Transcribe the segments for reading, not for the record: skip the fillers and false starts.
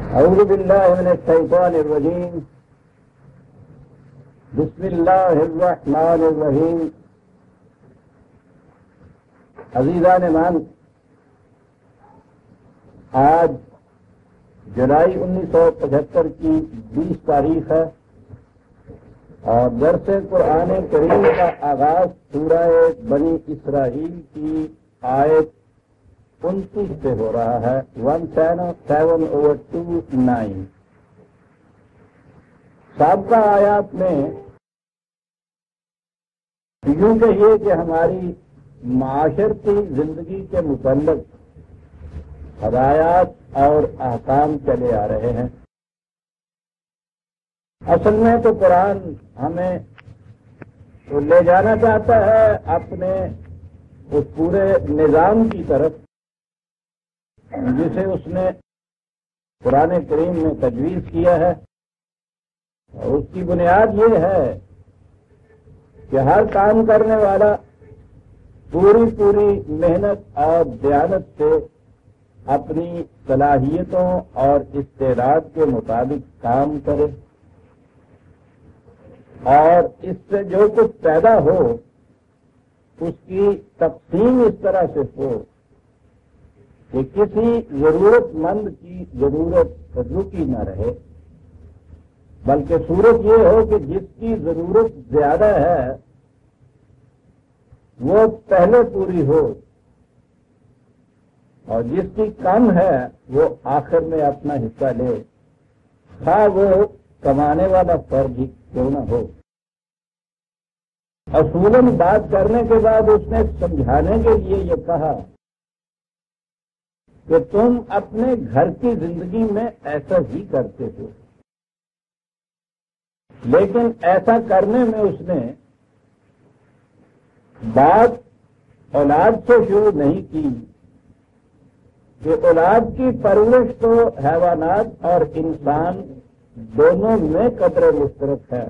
اعوذ باللہ من الشیطان الرجیم بسم اللہ الرحمن الرحیم. عزیزان مان، آج جولائی 1975 کی 20 تاریخ ہے اور درس قرآن کریم کا آغاز سورہ بنی اسرائیل کی آیت 29 سے ہو رہا ہے. 107/29. سابقہ آیات میں یوں کہیے کہ ہماری معاشرتی زندگی کے متعلق ہدایات اور احکام چلے آ رہے ہیں. اصل میں تو قرآن ہمیں لے جانا چاہتا ہے اپنے اس پورے نظام کی طرف جسے اس نے قرآن کریم میں تجویز کیا ہے. اور اس کی بنیاد یہ ہے کہ ہر کام کرنے والا پوری محنت اور دیانت سے اپنی صلاحیتوں اور استعداد کے مطابق کام کرے اور اس سے جو کچھ پیدا ہو اس کی تقسیم اس طرح سے ہو کہ کسی ضرورت مند کی ضرورت رکی نہ رہے، بلکہ صورت یہ ہو کہ جس کی ضرورت زیادہ ہے وہ پہلے پوری ہو اور جس کی کم ہے وہ آخر میں اپنا حصہ لے، خواہ وہ کمانے والا فرد ہی کیوں نہ ہو. اصولاً بات کرنے کے بعد اس نے سمجھانے کے لیے یہ کہا کہ تم اپنے گھر کی زندگی میں ایسا ہی کرتے ہو، لیکن ایسا کرنے میں اس نے بات اولاد سے شروع نہیں کی کہ اولاد کی پرورش تو حیوانات اور انسان دونوں میں قدر مشترک ہے.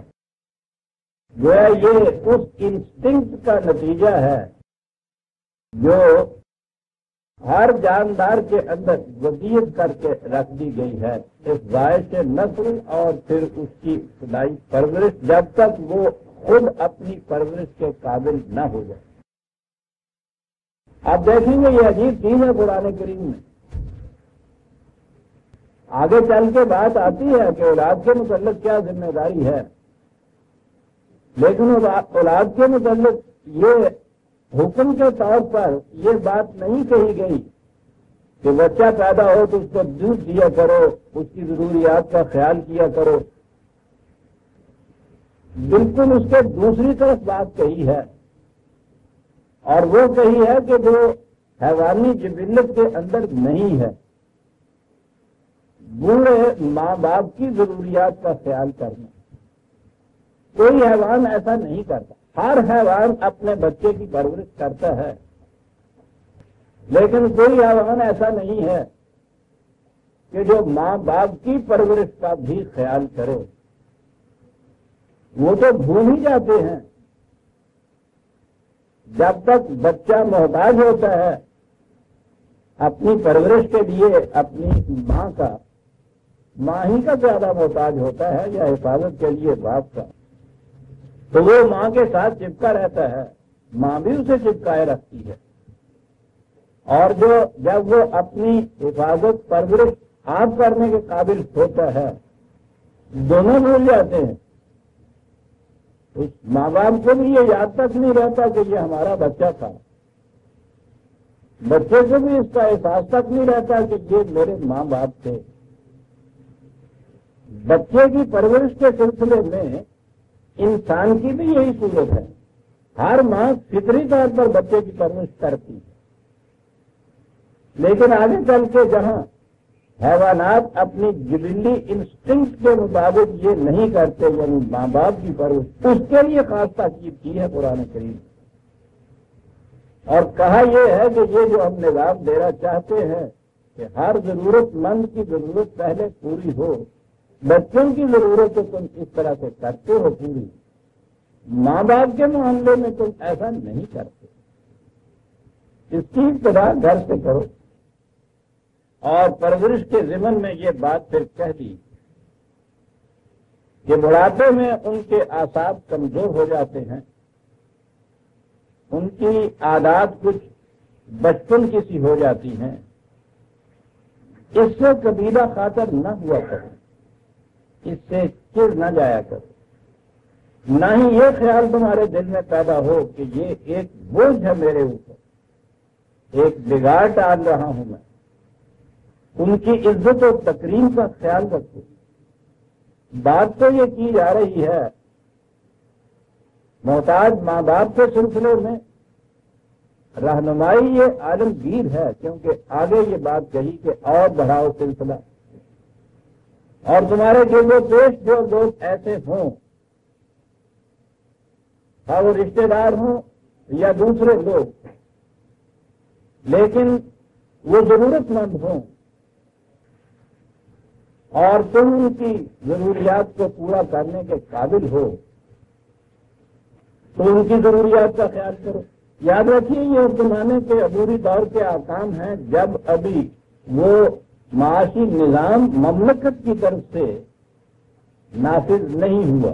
گویا یہ اس انسٹنکٹ کا نتیجہ ہے جو ہر جاندار کے اندر وصیت کر کے رکھ دی گئی ہے، اس ذائقہ نسل اور پھر اس کی ابتدائی پرورش جب تک وہ خود اپنی پرورش کے قابل نہ ہو جائے. آپ دیکھیں گے یہ عجیب چیز ہے قرآن کریم میں. آگے چل کے بات آتی ہے کہ اولاد کے متعلق کیا ذمہ داری ہے، لیکن اولاد کے متعلق یہ حکم کے طور پر یہ بات نہیں کہی گئی کہ بچہ پیدا ہو تو اس کو دودھ دیا کرو، اس کی ضروریات کا خیال کیا کرو. بالکل اس کے دوسری طرف بات کہی ہے، اور وہ کہی ہے کہ جو حیوانی جبلت کے اندر نہیں ہے، بوڑھے ماں باپ کی ضروریات کا خیال کرنا. کوئی حیوان ایسا نہیں کرتا. ہر حیوان اپنے بچے کی پرورش کرتا ہے، لیکن کوئی حیوان ایسا نہیں ہے کہ جو ماں باپ کی پرورش کا بھی خیال کرے. وہ تو بھول ہی جاتے ہیں. جب تک بچہ محتاج ہوتا ہے اپنی پرورش کے لیے اپنی ماں کا، ماں ہی کا زیادہ محتاج ہوتا ہے یا حفاظت کے لیے باپ کا، تو وہ ماں کے ساتھ چپکا رہتا ہے، ماں بھی اسے چپکائے رکھتی ہے. اور جب وہ اپنی حفاظت پرورش آپ کرنے کے قابل ہوتا ہے دونوں بھول جاتے ہیں. اس ماں باپ کو بھی یہ یاد تک نہیں رہتا کہ یہ ہمارا بچہ تھا، بچے کو بھی اس کا احساس تک نہیں رہتا کہ یہ میرے ماں باپ تھے. بچے کی پرورش کے سلسلے میں انسان کی بھی یہی صورت ہے. ہر ماں فطری طور پر بچے کی پرورش کرتی ہے، لیکن آگے چل کے جہاں حیوانات اپنی جبلی انسٹنکٹ کے مطابق یہ نہیں کرتے، یعنی ماں باپ کی پرورش، اس کے لیے خاص تاکید کی ہے قرآن کریم. اور کہا یہ ہے کہ یہ جو ہم نظام دینا چاہتے ہیں کہ ہر ضرورت مند کی ضرورت پہلے پوری ہو، بچوں کی ضرورت تو تم اس طرح سے کرتے ہو پوری، ماں باپ کے معاملے میں تم ایسا نہیں کرتے. اس کی ابتدا گھر سے کرو. اور پرورش کے ضمن میں یہ بات پھر کہہ دی کہ بڑھاپے میں ان کے اعصاب کمزور ہو جاتے ہیں، ان کی عادات کچھ بچپن کی سی ہو جاتی ہیں، اس سے قبیلہ خاطر نہ ہوا کرے، اس سے چڑ نہ جایا کرے، نہ ہی یہ خیال تمہارے دل میں پیدا ہو کہ یہ ایک بوجھ ہے میرے اوپر، ایک بگاڑ ڈال رہا ہوں میں۔ ان کی عزت و تکریم کا خیال رکھو۔ بات تو یہ کی جا رہی ہے محتاج ماں باپ کے سلسلے میں، رہنمائی یہ عالمگیر ہے، کیونکہ آگے یہ بات کہی کہ اور بڑھاؤ سلسلہ، اور تمہارے گرد و پیش جو لوگ ایسے ہوں، اور وہ رشتے دار ہوں یا دوسرے لوگ، لیکن وہ ضرورت مند ہوں اور تم ان کی ضروریات کو پورا کرنے کے قابل ہو، تو ان کی ضروریات کا خیال کرو۔ یاد رکھیے یہ اس زمانے کے عبوری دور کے احکام ہیں جب ابھی وہ معاشی نظام مملکت کی طرف سے نافذ نہیں ہوا۔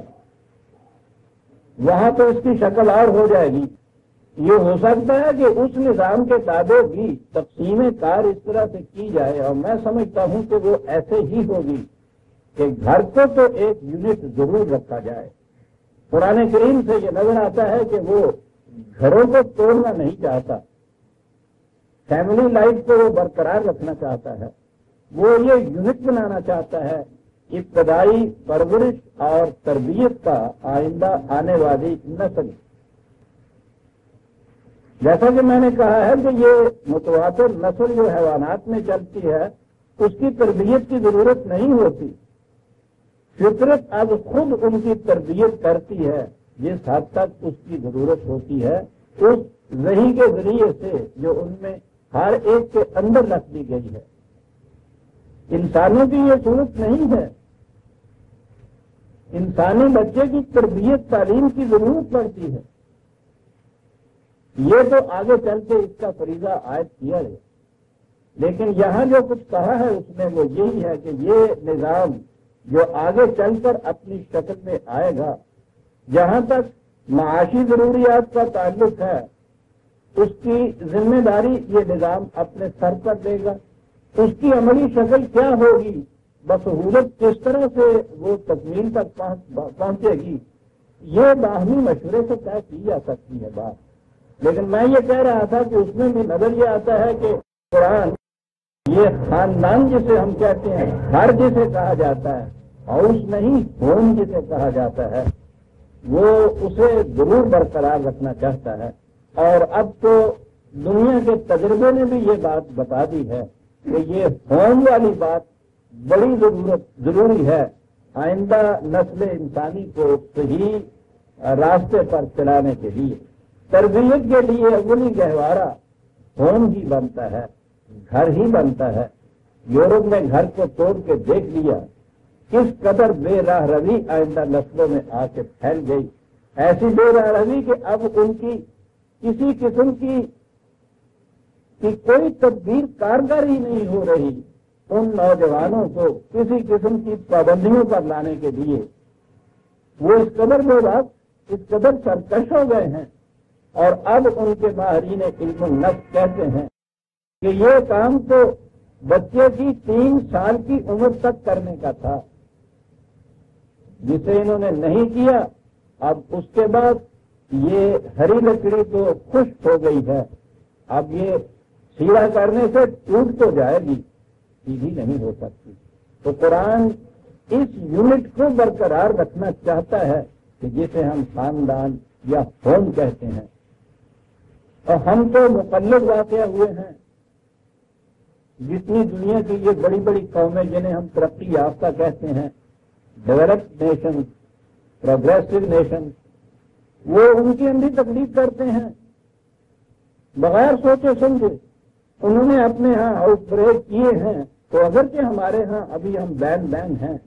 وہاں تو اس کی شکل اور ہو جائے گی۔ یہ ہو سکتا ہے کہ اس نظام کے تابع بھی تقسیم کار اس طرح سے کی جائے، اور میں سمجھتا ہوں کہ وہ ایسے ہی ہوگی کہ گھر کو تو ایک یونٹ ضرور رکھا جائے۔ قرآن کریم سے یہ نظر آتا ہے کہ وہ گھروں کو توڑنا نہیں چاہتا، فیملی لائف کو وہ برقرار رکھنا چاہتا ہے، وہ یہ یونٹ بنانا چاہتا ہے، ابتدائی پرورش اور تربیت کا آئندہ آنے والی نسل۔ جیسا کہ میں نے کہا ہے کہ یہ متواتر نسل جو حیوانات میں چلتی ہے اس کی تربیت کی ضرورت نہیں ہوتی، فطرت اب خود ان کی تربیت کرتی ہے جس حد تک اس کی ضرورت ہوتی ہے، اس وحی کے ذریعے سے جو ان میں ہر ایک کے اندر رکھ دی گئی ہے۔ انسانوں کی یہ صورت نہیں ہے، انسانی بچے کی تربیت تعلیم کی ضرورت پڑتی ہے۔ یہ تو آگے چل کے اس کا فریضہ عائد کیا ہے، لیکن یہاں جو کچھ کہا ہے اس میں وہ یہی ہے کہ یہ نظام جو آگے چل کر اپنی شکل میں آئے گا، جہاں تک معاشی ضروریات کا تعلق ہے اس کی ذمہ داری یہ نظام اپنے سر پر دے گا۔ اس کی عملی شکل کیا ہوگی، بسہولت کس طرح سے وہ تکمیل تک پہنچے گی، یہ باہمی مشورے سے طے کی جا سکتی ہے بات۔ لیکن میں یہ کہہ رہا تھا کہ اس میں بھی نظر یہ آتا ہے کہ قرآن یہ خاندان جسے ہم کہتے ہیں، گھر جسے کہا جاتا ہے، ہاؤس نہیں ہوم جسے کہا جاتا ہے، وہ اسے ضرور برقرار رکھنا چاہتا ہے۔ اور اب تو دنیا کے تجربے نے بھی یہ بات بتا دی ہے کہ یہ ہوم والی بات بڑی ضروری ہے آئندہ نسل انسانی کو صحیح راستے پر چلانے کے لیے۔ تربیت کے لیے اولی گہوارہ ہوم ہی بنتا ہے، گھر ہی بنتا ہے۔ یورپ میں گھر کو توڑ کے دیکھ لیا کس قدر بے راہ روی آئندہ نسلوں میں آ کے پھیل گئی، ایسی بے راہ روی کہ اب ان کی کسی قسم کی کوئی تدبیر کارگر ہی نہیں ہو رہی ان نوجوانوں کو کسی قسم کی پابندیوں پر لانے کے لیے۔ وہ اس قدر بے وقت، اس قدر سرکش ہو گئے ہیں، اور اب ان کے ماہرین علم النفس کہتے ہیں کہ یہ کام تو بچے کی 3 سال کی عمر تک کرنے کا تھا، جسے انہوں نے نہیں کیا۔ اب اس کے بعد یہ ہری لکڑی تو خشک ہو گئی ہے، اب یہ سیدھا کرنے سے ٹوٹ تو جائے گی، سیدھی نہیں ہو سکتی۔ تو قرآن اس یونٹ کو برقرار رکھنا چاہتا ہے کہ جسے ہم خاندان یا ہوم کہتے ہیں۔ اور ہم تو مقلد واقع ہوئے ہیں، جتنی دنیا کی یہ بڑی بڑی قومیں جنہیں ہم ترقی یافتہ کہتے ہیں، ڈیولپڈ نیشن، پروگریسو نیشن، وہ ان کی اندھی تقلید کرتے ہیں بغیر سوچے سمجھے۔ انہوں نے اپنے ہاں آؤٹ بریک کیے ہیں، تو اگرچہ ہمارے ہاں ابھی ہم بین ہیں،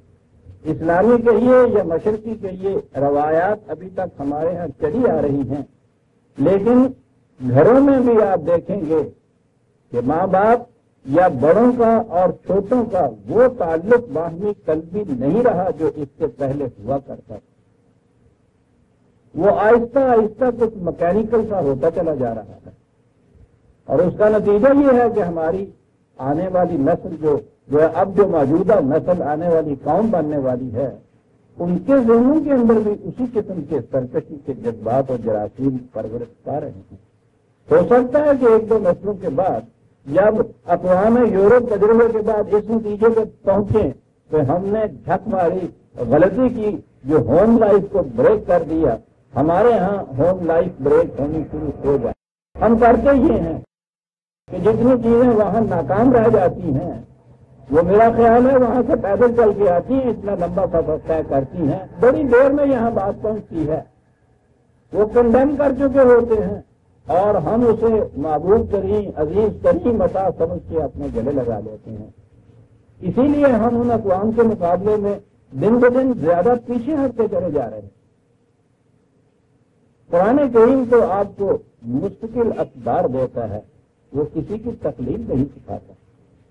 اسلامی کہیے یا مشرقی کہیے، روایات ابھی تک ہمارے ہاں چلی آ رہی ہیں، لیکن گھروں میں بھی آپ دیکھیں گے کہ ماں باپ یا بڑوں کا اور چھوٹوں کا وہ تعلق باہمی قلبی نہیں رہا جو اس سے پہلے ہوا کرتا تھا. وہ آہستہ آہستہ کچھ مکینیکل سا ہوتا چلا جا رہا ہے. اور اس کا نتیجہ یہ ہے کہ ہماری آنے والی نسل جو ہے اب جو موجودہ نسل آنے والی قوم بننے والی ہے، ان کے ذہنوں کے اندر بھی اسی قسم کے سرکشی کے جذبات اور جراثیم پرورش پا رہے ہیں. ہو سکتا ہے کہ ایک دو نسلوں کے بعد جب اقوام یورپ تجربے کے بعد اس نتیجے پہ پہنچے تو ہم نے جھک ماری غلطی کی جو ہوم لائف کو بریک کر دیا. ہمارے ہاں ہوم لائف بریک ہونی شروع ہو جائے. ہم کرتے ہی ہیں کہ جتنی چیزیں وہاں ناکام رہ جاتی ہیں وہ میرا خیال ہے وہاں سے پیدل چل کے آتی ہیں، اتنا لمبا سفر طے کرتی ہیں، بڑی دیر میں یہاں بات پہنچتی ہے. وہ کنڈیم کر چکے ہوتے ہیں اور ہم اسے معبود ترین عزیز ترین متاع سمجھ کے اپنے گلے لگا لیتے ہیں. اسی لیے ہم ان اقوام کے مقابلے میں دن بدن زیادہ پیچھے ہٹتے چلے جا رہے ہیں. قرآن کریم تو آپ کو مستقل اخبار دیتا ہے، وہ کسی کی تقلید نہیں سکھاتا.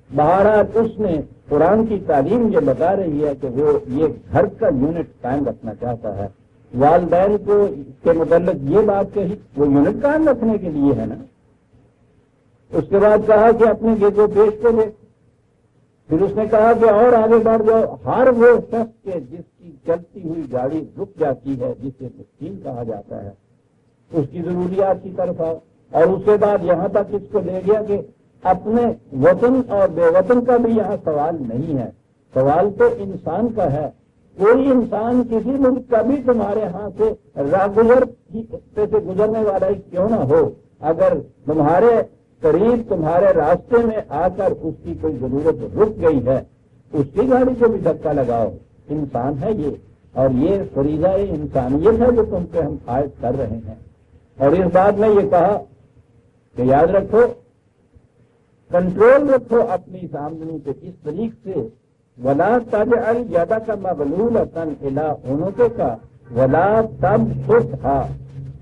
بہرحال اس نے قرآن کی تعلیم یہ بتا رہی ہے کہ وہ یہ گھر کا یونٹ قائم رکھنا چاہتا ہے. والدین کو اس کے متعلق یہ بات کہی، وہ یونٹ قائم رکھنے کے لیے ہے نا. اس کے بعد کہا کہ اپنے گیٹ و پیش کو لے. پھر اس نے کہا کہ اور آگے بڑھ جاؤ. ہر وہ شخص کے جس کی چلتی ہوئی گاڑی رک جاتی ہے، جسے مسکین کہا جاتا ہے، اس کی ضروریات کی طرف آؤ. اور اس کے بعد یہاں تک اس کو لے گیا کہ اپنے وطن اور بے وطن کا بھی یہاں سوال نہیں ہے، سوال تو انسان کا ہے. کوئی انسان کسی ملک کا بھی تمہارے ہاں سے راہگزر سے گزرنے والا ہی کیوں نہ ہو، اگر تمہارے قریب تمہارے راستے میں آ کر اس کی کوئی ضرورت رک گئی ہے، اس کی گاڑی کو بھی دھکا لگاؤ. انسان ہے یہ، اور یہ فریضہ انسانیت ہے جو تم پہ ہم عائد کر رہے ہیں. اور اس بات میں یہ کہا کہ یاد رکھو، کنٹرول رکھو اپنی اس آمدنی پہ اس طریق سے، ولا تجعل یدک مغلولۃ الی عنقک ولا تبسطھا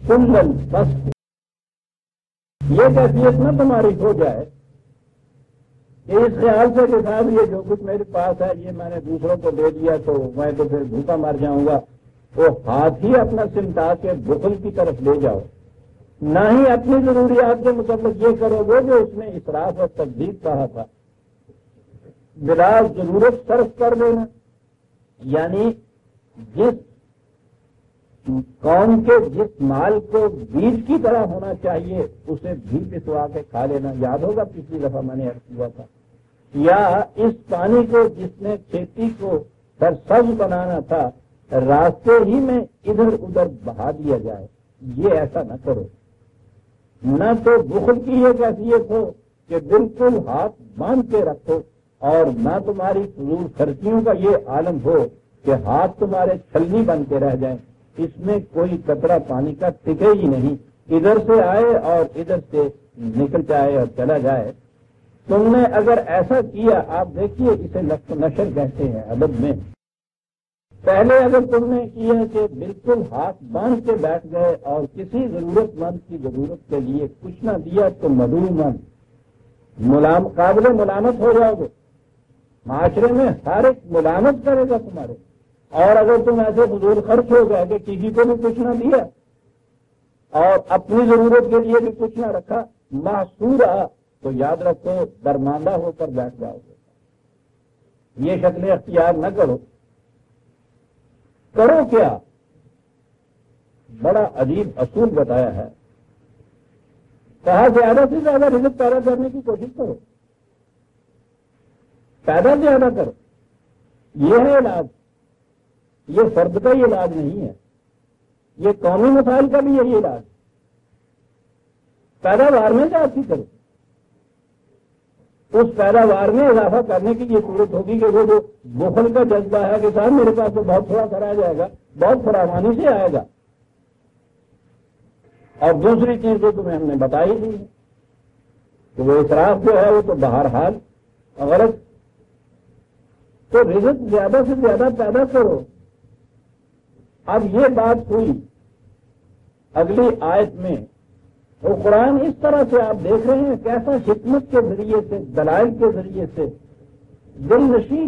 کل البسط. یہ کیفیت نہ تمہاری ہو جائے کہ اس خیال سے کہ صاحب یہ جو کچھ میرے پاس ہے یہ میں نے دوسروں کو دے دیا تو میں تو پھر بھوکا مر جاؤں گا. وہ ہاتھ ہی اپنا سمٹا کے بخل کی طرف لے جاؤ. نہ ہی اپنی ضروریات کے مطابق یہ کرو گے جو اس نے اسراف اور تبذیر کہا تھا، بلا ضرورت صرف کر دینا. یعنی جس قوم کے جس مال کو بیج کی طرح ہونا چاہیے اسے بھی پسوا کے کھا لینا. یاد ہوگا پچھلی دفعہ میں نے عرض کیا تھا. یا اس پانی کو جس نے کھیتی کو سرسبز بنانا تھا راستے ہی میں ادھر ادھر بہا دیا جائے. یہ ایسا نہ کرو. نہ تو بخل کی یہ کیفیت ہو کہ بالکل ہاتھ باندھ کے رکھو، اور نہ تمہاری فضول خرچیوں کا یہ عالم ہو کہ ہاتھ تمہارے چھلنی بن کے رہ جائیں. اس میں کوئی قطرہ پانی کا ٹکے ہی نہیں، ادھر سے آئے اور ادھر سے نکل جائے اور چلا جائے. تم نے اگر ایسا کیا، آپ دیکھیے اسے لفظ نشر کہتے ہیں ادب میں. پہلے اگر تم نے کیا کہ بالکل ہاتھ باندھ کے بیٹھ گئے اور کسی ضرورت مند کی ضرورت کے لیے کچھ نہ دیا تو ملومن قابل ملامت ہو جاؤ گے. معاشرے میں ہر ایک ملامت کرے گا تمہارے. اور اگر تم ایسے فضول خرچ ہو گئے کہ کسی کو بھی کچھ نہ دیا اور اپنی ضرورت کے لیے بھی کچھ نہ رکھا، محصورا، تو یاد رکھو درماندہ ہو کر بیٹھ جاؤ گے. یہ شکلیں اختیار نہ کرو. کرو کیا؟ بڑا عجیب اصول بتایا ہے. کہا زیادہ سے زیادہ رزق پیدا کرنے کی کوشش کرو، پیدا زیادہ کرو. یہ ہے علاج. یہ فرد کا ہی علاج نہیں ہے، یہ قومی مسائل کا بھی یہی علاج. پیداوار میں زیادتی کرو. اس پیداوار میں اضافہ کرنے کی یہ صورت ہوگی کہ وہ جو بخل کا جذبہ ہے کہ صاحب میرے پاس تو بہت تھوڑا کرا جائے گا، بہت فراوانی سے آئے گا. اور دوسری چیز جو تمہیں ہم نے بتائی دی کہ وہ اسراف جو ہے وہ تو بہرحال غلط. تو رزق زیادہ سے زیادہ پیدا کرو. اب یہ بات ہوئی اگلی آیت میں وہ قرآن اس طرح سے آپ دیکھ رہے ہیں کیسا حکمت کے ذریعے سے، دلائل کے ذریعے سے دل نشیں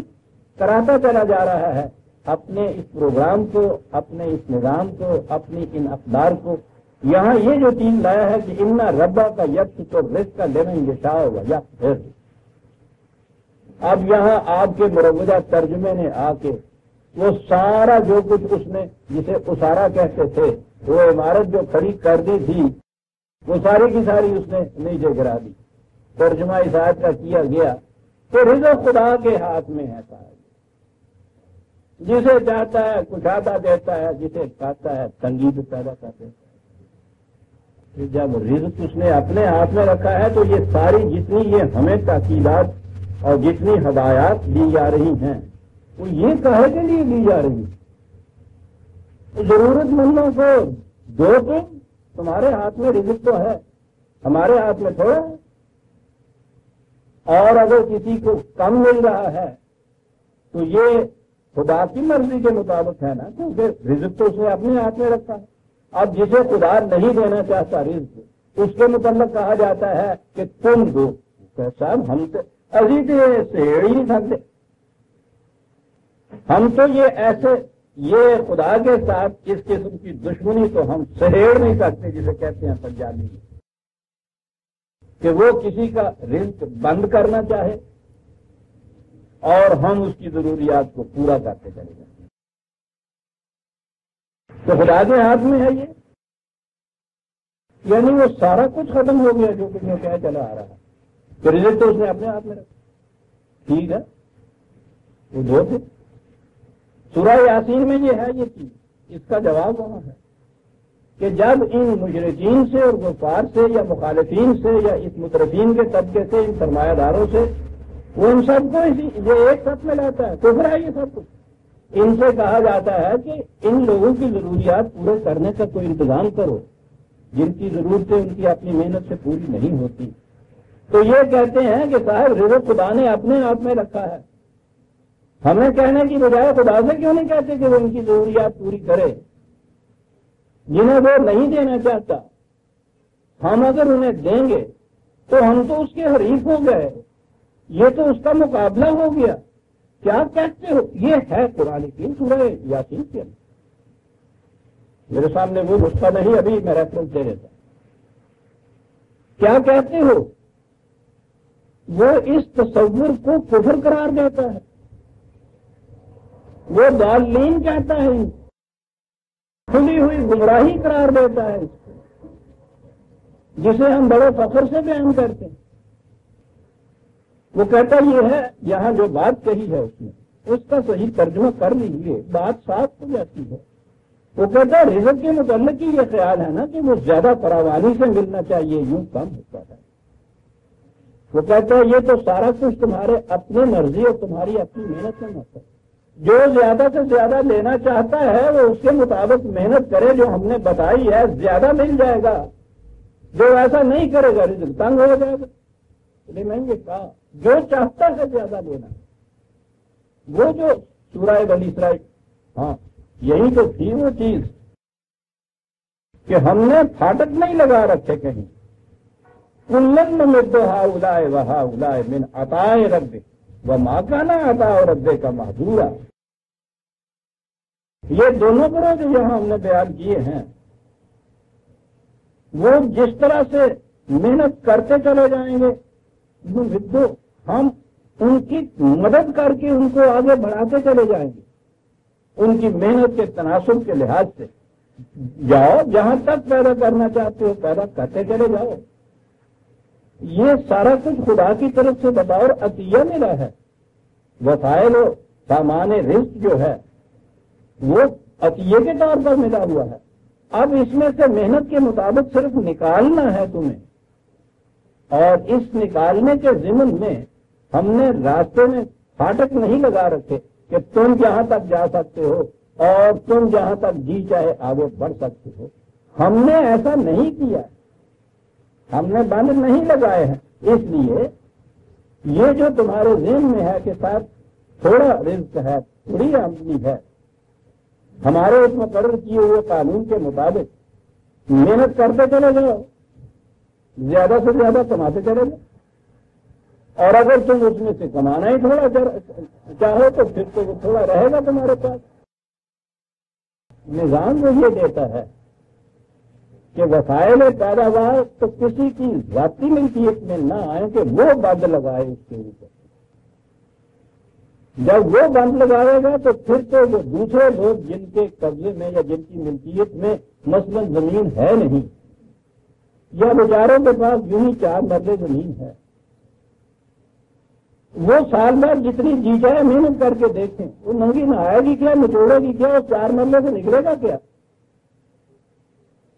کراتا چلا جا رہا ہے اپنے اس پروگرام کو، اپنے اس نظام کو، اپنی ان اقدار کو. یہاں یہ جو چیز لایا ہے کہ انا ربا کا یکس تو رزق کا لینا گشا ہوگا یا پھر. اب یہاں آپ کے مروجہ ترجمے نے آ کے وہ سارا جو کچھ اس نے جسے اسارا کہتے تھے، وہ عمارت جو کھڑی کر دی تھی، وہ ساری کی ساری اس نے نیچے گرا دی. ترجمہ اس آیت کا کیا گیا کہ رزق خدا کے ہاتھ میں ہے صاحب. جسے چاہتا ہے کشادہ دیتا ہے، جسے چاہتا ہے تنگی بھی پیدا کر دیتا ہے. جب رزق اس نے اپنے ہاتھ میں رکھا ہے تو یہ ساری جتنی یہ ہمیں تاکیدات اور جتنی ہدایات دی جا رہی ہیں وہ یہ کہے کے لیے دی جا رہی ہے ضرورت مندوں کو دو. تمہارے ہاتھ میں رزق تو ہے، ہمارے ہاتھ میں تھوڑا ہے. اور اگر کسی کو کم مل رہا ہے تو یہ خدا کی مرضی کے مطابق ہے نا، کیونکہ رزق تو اس نے اپنے ہاتھ میں رکھا ہے. اب جسے خدا نہیں دینا چاہتا رزق، اس کے متعلق کہا جاتا ہے کہ تم دو. صاحب ہم تو ابھی تو یہ سہیڑ ہی نہیں سکتے. ہم تو یہ خدا کے ساتھ اس قسم کی دشمنی تو ہم سہیڑ نہیں سکتے، جسے کہتے ہیں پنجابی میں، کہ وہ کسی کا رزق بند کرنا چاہے اور ہم اس کی ضروریات کو پورا کرتے چلے جائیں. تو خدا کے ہاتھ میں ہے یہ، یعنی وہ سارا کچھ ختم ہو گیا جو کچھ میں کیا چلا آ رہا ہے. تو رزق تو اس نے اپنے ہاتھ میں رکھا. ٹھیک ہے، وہ دو تھے. سورہ یاسین میں یہ ہے یہ چیز. اس کا جواب وہاں ہے کہ جب ان مشرکین سے اور کفار سے یا مخالفین سے یا اس مترفین کے طبقے سے، ان سرمایہ داروں سے، وہ ان سب کو یہ ایک ساتھ میں لاتا ہے. کفر ہے یہ سب کچھ. ان سے کہا جاتا ہے کہ ان لوگوں کی ضروریات پورے کرنے کا کوئی انتظام کرو جن کی ضرورتیں ان کی اپنی محنت سے پوری نہیں ہوتی. تو یہ کہتے ہیں کہ صاحب رزق خدا نے اپنے ہاتھ میں رکھا ہے. ہمیں کہنے کی بجائے خدا سے کیوں نہیں کہتے کہ وہ ان کی ضروریات پوری کرے جنہیں وہ نہیں دینا چاہتا؟ ہم اگر انہیں دیں گے تو ہم تو اس کے حریف ہو گئے، یہ تو اس کا مقابلہ ہو گیا. کیا کہتے ہو؟ یہ ہے قرآن کی سورہ یاسین کے اندر. میرے سامنے وہ نسخہ نہیں، ابھی میں ریفرنس دے دیتا. کیا کہتے ہو؟ وہ اس تصور کو کفر قرار دیتا ہے. وہ ضالین کہتا ہے، کھلی ہوئی گمراہی قرار دیتا ہے اس کو، جسے ہم بڑے فخر سے بیان کرتے ہیں. وہ کہتا یہ ہے، یہاں جو بات کہی ہے اس نے اس کا صحیح ترجمہ کر لیجیے، بات صاف ہو جاتی ہے. وہ کہتا ہے رزق کے متعلق ہی یہ خیال ہے نا کہ وہ زیادہ فراوانی سے ملنا چاہیے، یوں کم ہوتا ہے. وہ کہتا ہے یہ تو سارا کچھ تمہارے اپنی مرضی اور تمہاری اپنی محنت سے ہوتا ہے. جو زیادہ سے زیادہ لینا چاہتا ہے وہ اس کے مطابق محنت کرے جو ہم نے بتائی ہے، زیادہ مل جائے گا. جو ایسا نہیں کرے گا رزق تنگ ہو جائے گا. میں یہ کہا جو چاہتا ہے زیادہ لینا، وہ جو سورہ بنی اسرائیل، ہاں یہی تو تھی وہ چیز کہ ہم نے پھاٹک نہیں لگا رکھے کہیں. کلن نمد ہؤلاء وہؤلاء من عطاء ربک وما کان عطاء ربک محظورا. یہ دونوں گروہ جو یہاں ہم نے بیان کیے ہیں، وہ جس طرح سے محنت کرتے چلے جائیں گے، ہم ان کی مدد کر کے ان کو آگے بڑھاتے چلے جائیں گے. ان کی محنت کے تناسب کے لحاظ سے جاؤ، جہاں تک پیدا کرنا چاہتے ہو پیدا کرتے چلے جاؤ. یہ سارا کچھ خدا کی طرف سے بطور عطیہ ملا ہے. وسائل و سامان رزق جو ہے وہ عطیے کے طور پر ملا ہوا ہے. اب اس میں سے محنت کے مطابق صرف نکالنا ہے تمہیں، اور اس نکالنے کے ضمن میں ہم نے راستے میں پھاٹک نہیں لگا رکھے کہ تم جہاں تک جا سکتے ہو اور تم جہاں تک جی چاہے آگے بڑھ سکتے ہو. ہم نے ایسا نہیں کیا، ہم نے بند نہیں لگائے ہیں. اس لیے یہ جو تمہارے ذہن میں ہے کہ صاحب تھوڑا رزق ہے، تھوڑی آمدنی ہے، ہمارے اس مقرر کیے ہوئے قانون کے مطابق محنت کرتے چلے جاؤ زیادہ سے زیادہ کماتے چلے جائیں، اور اگر تم اس میں سے کمانا ہی تھوڑا چاہو تو پھر تو وہ تھوڑا رہے گا تمہارے پاس۔ نظام وہ یہ دیتا ہے کہ وسائل پیداوار تو کسی کی ذاتی ملکیت میں نہ آئے کہ وہ بند لگائے اس کے اوپر۔ جب وہ بند لگائے گا تو پھر تو وہ دوسرے لوگ جن کے قبضے میں یا جن کی ملکیت میں مثلا زمین ہے نہیں، یا بیچاروں کے پاس یوں ہی 4 مرلے زمین ہے، وہ سال بعد جتنی جی جائے محنت کر کے دیکھیں، وہ ننگی نہ آئے گی کیا، نچوڑے گی کیا، وہ 4 مرلے سے نکلے گا کیا؟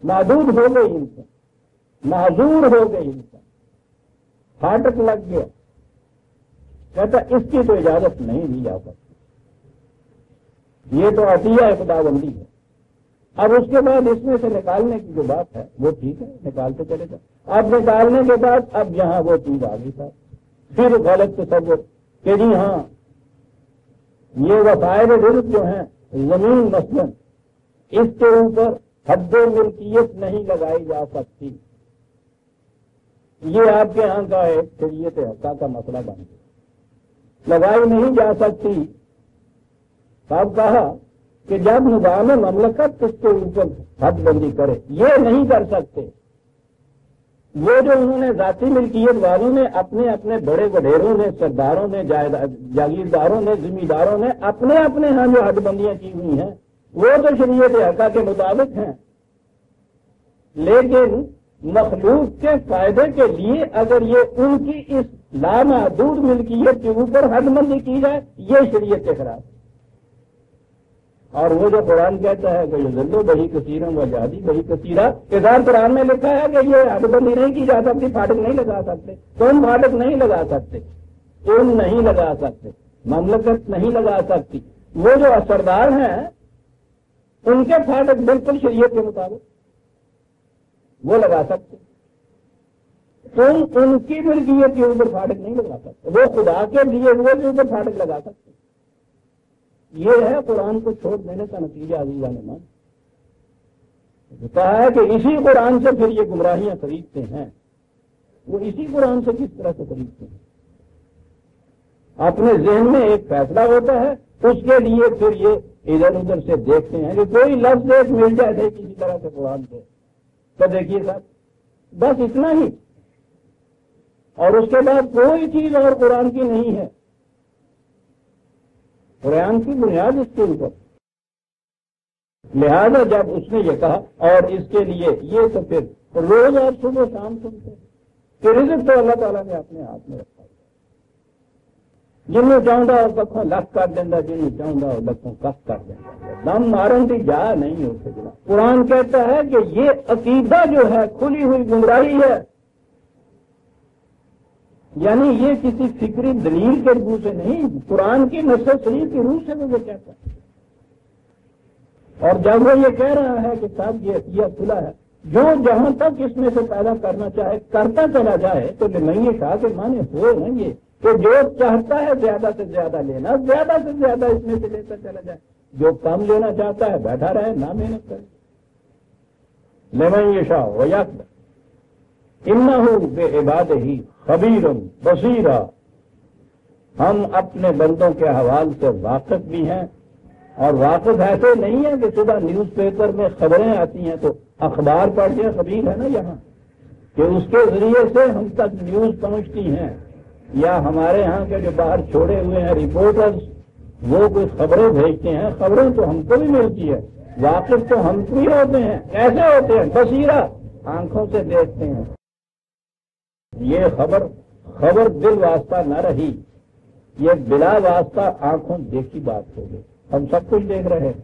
محدود ہو گئی انسان، معذور ہو گئی انسان، پھاٹک لگ گیا، کہتا اس کی تو اجازت نہیں دی جا سکتی، یہ تو عطیہ خداوندی ہے۔ اب اس کے بعد اس میں سے نکالنے کی جو بات ہے وہ ٹھیک ہے، نکالتے چلے جائیں۔ اب نکالنے کے بعد اب یہاں وہ چیز آ گئی تھا، پھر غلط تصور کہ جی ہاں یہ وسائل رزق جو ہیں، زمین مثلا اس کے اوپر حد ملکیت نہیں لگائی جا سکتی، یہ آپ کے ہاں کا ایک شریعت حقہ کا مسئلہ بن گیا، لگائی نہیں جا سکتی۔ صاحب کہا کہ جب نظام مملکت اس کے اوپر حد بندی کرے، یہ نہیں کر سکتے۔ وہ جو انہوں نے ذاتی ملکیت والوں نے اپنے اپنے بڑے وڈیروں نے، سرداروں نے، جاگیرداروں نے، زمینداروں نے اپنے اپنے ہاں جو حد بندیاں کی ہوئی ہیں وہ تو شریعت حقہ کے مطابق ہیں، لیکن مخلوق کے فائدے کے لیے اگر یہ ان کی اس لامحدود ملکیت کے اوپر حد بندی کی جائے، یہ شریعت کے خلاف ہے۔ اور وہ جو قرآن کہتا ہے کہ ذلو بہی کثیروں و جہادی بہی کثیرہ، ادھر قرآن میں لکھا ہے کہ یہ حد بندی نہیں کی جا سکتی، پھاٹک نہیں لگا سکتے، تم پھاٹک نہیں لگا سکتے، تم نہیں لگا سکتے، مملکت نہیں لگا سکتی۔ وہ جو سردار ہیں ان کے پھاٹک بالکل شریعت کے مطابق وہ لگا سکتے، تم ان کی ملکیت کے اوپر پھاٹک نہیں لگا سکتے، وہ خدا کے لیے ہوئے کے اوپر پھاٹک لگا سکتے۔ یہ ہے قرآن کو چھوڑ دینے کا نتیجہ عزیزان ایمان۔ کہا ہے کہ اسی قرآن سے پھر یہ گمراہیاں خریدتے ہیں، وہ اسی قرآن سے کس طرح سے خریدتے ہیں؟ اپنے ذہن میں ایک فیصلہ ہوتا ہے، اس کے لیے پھر یہ ادھر ادھر سے دیکھتے ہیں کہ کوئی لفظ ایک مل جائے کسی طرح سے قرآن سے، تو دیکھیے صاحب بس اتنا ہی، اور اس کے بعد کوئی چیز اور قرآن کی نہیں ہے، قرآن کی بنیاد اس کے اوپر۔ لہذا جب اس نے یہ کہا اور اس کے لیے یہ تو پھر روز آپ صبح شام سنتے کہ رزق تو اللہ تعالیٰ نے اپنے ہاتھ میں رکھا، جنوں چاہتا اور ککھوں لکھ کر دینا، جنوں چاہتا اور لکھوں کف کر دینا، دم مارن کی جا نہیں ہوتے جناب۔ قرآن کہتا ہے کہ یہ عقیدہ جو ہے کھلی ہوئی گمراہی ہے، یعنی یہ کسی فکری دلیل کے روح سے نہیں، قرآن کی نص صحیح کی روح سے وہ کہتا ہے۔ اور جب وہ یہ کہہ رہا ہے کہ صاحب یہ عطیہ کھلا ہے، جو جہاں تک اس میں سے پیدا کرنا چاہے کرتا چلا جائے، تو لمحے شاہ کے معنی ہو نا یہ کہ جو چاہتا ہے زیادہ سے زیادہ لینا، زیادہ سے زیادہ اس میں سے لیتا چلا جائے، جو کم لینا چاہتا ہے بیٹھا رہے، نہ محنت کرے۔ لمحے شاہ و یکبر انہ بعبادہ خبیر بصیر، ہم اپنے بندوں کے حوال سے واقف بھی ہیں، اور واقف ایسے نہیں ہے کہ صبح نیوز پیپر میں خبریں آتی ہیں تو اخبار پڑھتے ہیں، خبیر ہے نا یہاں کہ اس کے ذریعے سے ہم تک نیوز پہنچتی ہیں، یا ہمارے ہاں کے جو باہر چھوڑے ہوئے ہیں رپورٹرز وہ کوئی خبریں بھیجتے ہیں، خبریں تو ہم کو بھی ملتی ہے، واقف تو ہم بھی ہوتے ہیں، کیسے ہوتے ہیں؟ بصیرہ، آنکھوں سے دیکھتے ہیں۔ یہ خبر دل واسطہ نہ رہی، یہ بلا واسطہ آنکھوں دیکھی بات ہو گئی، ہم سب کچھ دیکھ رہے ہیں۔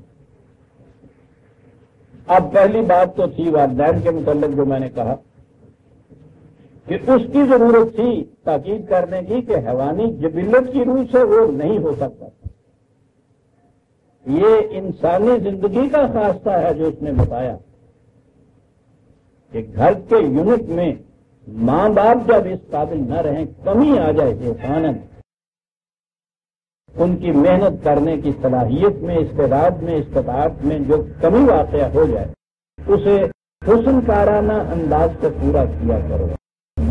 اب پہلی بات تو تھی والدین کے متعلق جو میں نے کہا کہ اس کی ضرورت تھی تاکید کرنے کی کہ حیوانی جبلت کی روح سے وہ نہیں ہو سکتا، یہ انسانی زندگی کا خاصہ ہے جو اس نے بتایا کہ گھر کے یونٹ میں ماں باپ جب اس قابل نہ رہیں، کمی آ جائے انساناً ان کی محنت کرنے کی صلاحیت میں، استعداد میں، استطاعت میں جو کمی واقع ہو جائے، اسے حسن کارانہ انداز سے پورا کیا کرو۔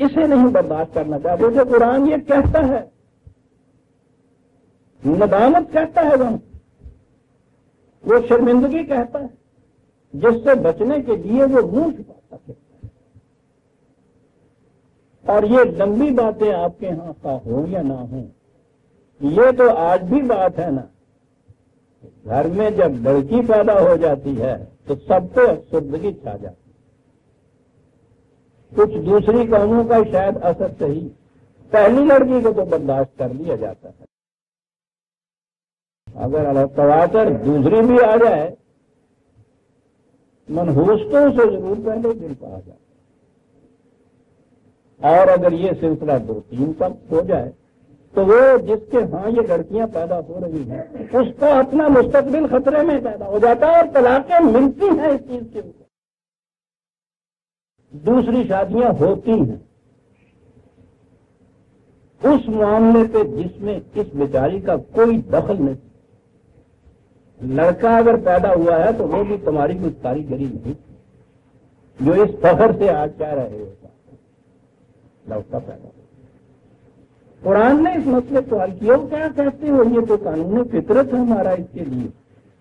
اسے نہیں برداشت کرنا چاہتے تھے۔ قرآن یہ کہتا ہے، ندامت کہتا ہے، وہ شرمندگی کہتا ہے، جس سے بچنے کے لیے وہ منہ چھپاتا ہے۔ اور یہ لمبی باتیں آپ کے ہاں کا ہوں یا نہ ہوں، یہ تو آج بھی بات ہے نا، گھر میں جب لڑکی پیدا ہو جاتی ہے تو سب کو افسردگی چھا جاتی ہے۔ کچھ دوسری قوموں کا شاید اثر صحیح، پہلی لڑکی کو تو برداشت کر لیا جاتا ہے، اگر اللہ تواتر دوسری بھی آ جائے منحوس تو اسے ضرور پہلے دن کہا جائے، اور اگر یہ سلسلہ 2-3 کا ہو جائے تو وہ جس کے ہاں یہ لڑکیاں پیدا ہو رہی ہیں اس کا اپنا مستقبل خطرے میں پیدا ہو جاتا ہے، اور طلاقیں ملتی ہیں اس چیز کے اوپر، دوسری شادیاں ہوتی ہیں اس معاملے پہ جس میں اس بیچاری کا کوئی دخل نہیں۔ لڑکا اگر پیدا ہوا ہے تو وہ بھی تمہاری کوئی کاریگری نہیں تھی، جو اس فخر سے آج کہہ رہے ہوتا لڑکا پیدا ہوا۔ قرآن نے اس مسئلے کو حل کیا، کیا کہتے ہو، یہ تو قانون فطرت ہے ہمارا، اس کے لیے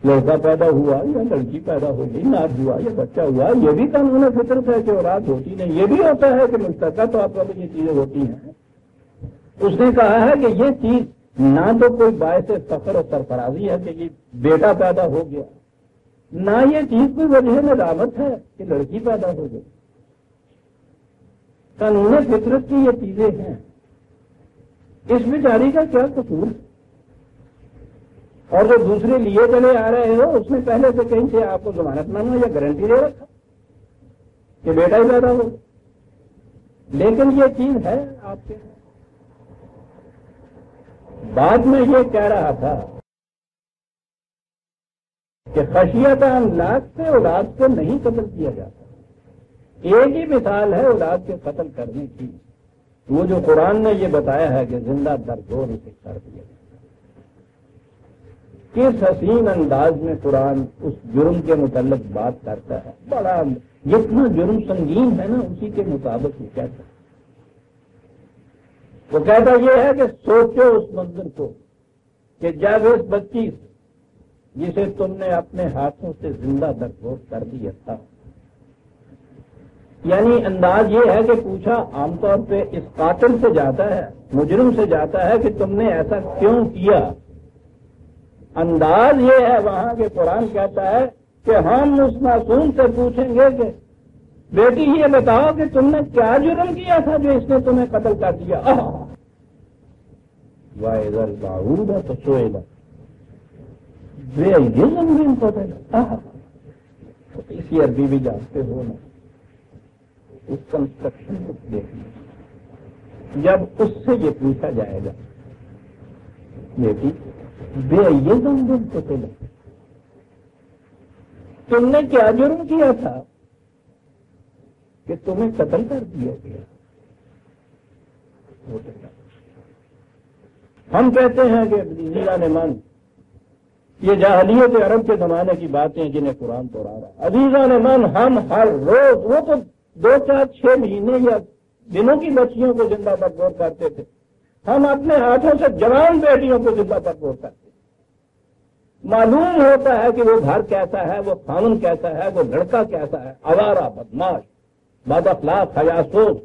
لڑکا پیدا ہوا یا لڑکی پیدا ہو گئی، ناز ہوا یا بچہ ہوا، یہ بھی قانون فطرت ہے کہ اولاد ہوتی نہیں، یہ بھی ہوتا ہے کہ مشترکہ طور پر یہ چیزیں ہوتی ہیں۔ اس نے کہا ہے کہ یہ چیز نہ تو کوئی باعث فخر اور سرفرازی ہے کہ یہ بیٹا پیدا ہو گیا، نہ یہ چیز کوئی وجہ ندامت ہے کہ لڑکی پیدا ہو گئی۔ قانون فطرت کی یہ چیزیں ہیں، اس بیچاری کا کیا قصور؟ اور جو دوسرے لیے چلے آ رہے ہو اس نے پہلے سے کہیں سے آپ کو ضمانت نامہ یا گارنٹی دے رکھا کہ بیٹا ہی پیدا ہو، لیکن یہ چیز ہے آپ کے۔ بعد میں یہ کہہ رہا تھا کہ خشیت املاک سے اولاد کو نہیں قتل کیا جاتا، ایک ہی مثال ہے اولاد کے قتل کرنے کی، وہ جو قرآن نے یہ بتایا ہے کہ زندہ درگور اسے کر دیا۔ کس حسین انداز میں قرآن اس جرم کے متعلق بات کرتا ہے، بڑا جتنا جرم سنگین ہے نا اسی کے مطابق وہ کہتا ہے۔ وہ کہتا یہ ہے کہ سوچو اس منظر کو کہ جب اس بچی جسے تم نے اپنے ہاتھوں سے زندہ درگور کر دیا تھا، یعنی انداز یہ ہے کہ پوچھا عام طور پہ اس قاتل سے جاتا ہے، مجرم سے جاتا ہے کہ تم نے ایسا کیوں کیا، انداز یہ ہے وہاں کے قرآن کہتا ہے کہ ہم اس معصوم سے پوچھیں گے کہ بیٹی یہ بتاؤ کہ تم نے کیا جرم کیا تھا جو اس نے تمہیں قتل کر دیا۔ وَإِذَا الْبَعُوضَ سُئِلَتْ بِأَيِّ ذَنبٍ قُتِلَتْ۔ اسی عربی بھی جانتے ہو نا، اس کنسٹرکشن کو دیکھنا، جب اس سے یہ پوچھا جائے گا بیٹی بِأَيِّ ذَنبٍ قُتِلَتْ، تم نے کیا جرم کیا تھا کہ تمہیں قتل کر دیا گیا۔ ہم کہتے ہیں کہ عزیزان من، یہ جاہلیت عرب کے زمانے کی باتیں جنہیں قرآن دوہرا رہا ہے۔ عزیزان من، ہم ہر روز، وہ تو 2, 4, 6 مہینے یا دنوں کی بچیوں کو زندہ درگور کرتے تھے، ہم اپنے ہاتھوں سے جوان بیٹیوں کو زندہ درگور کرتے تھے۔ معلوم ہوتا ہے کہ وہ گھر کیسا ہے، وہ خامن کیسا ہے، وہ لڑکا کیسا ہے، آوارہ، بدماش، بد اخلاق، حیاسوس،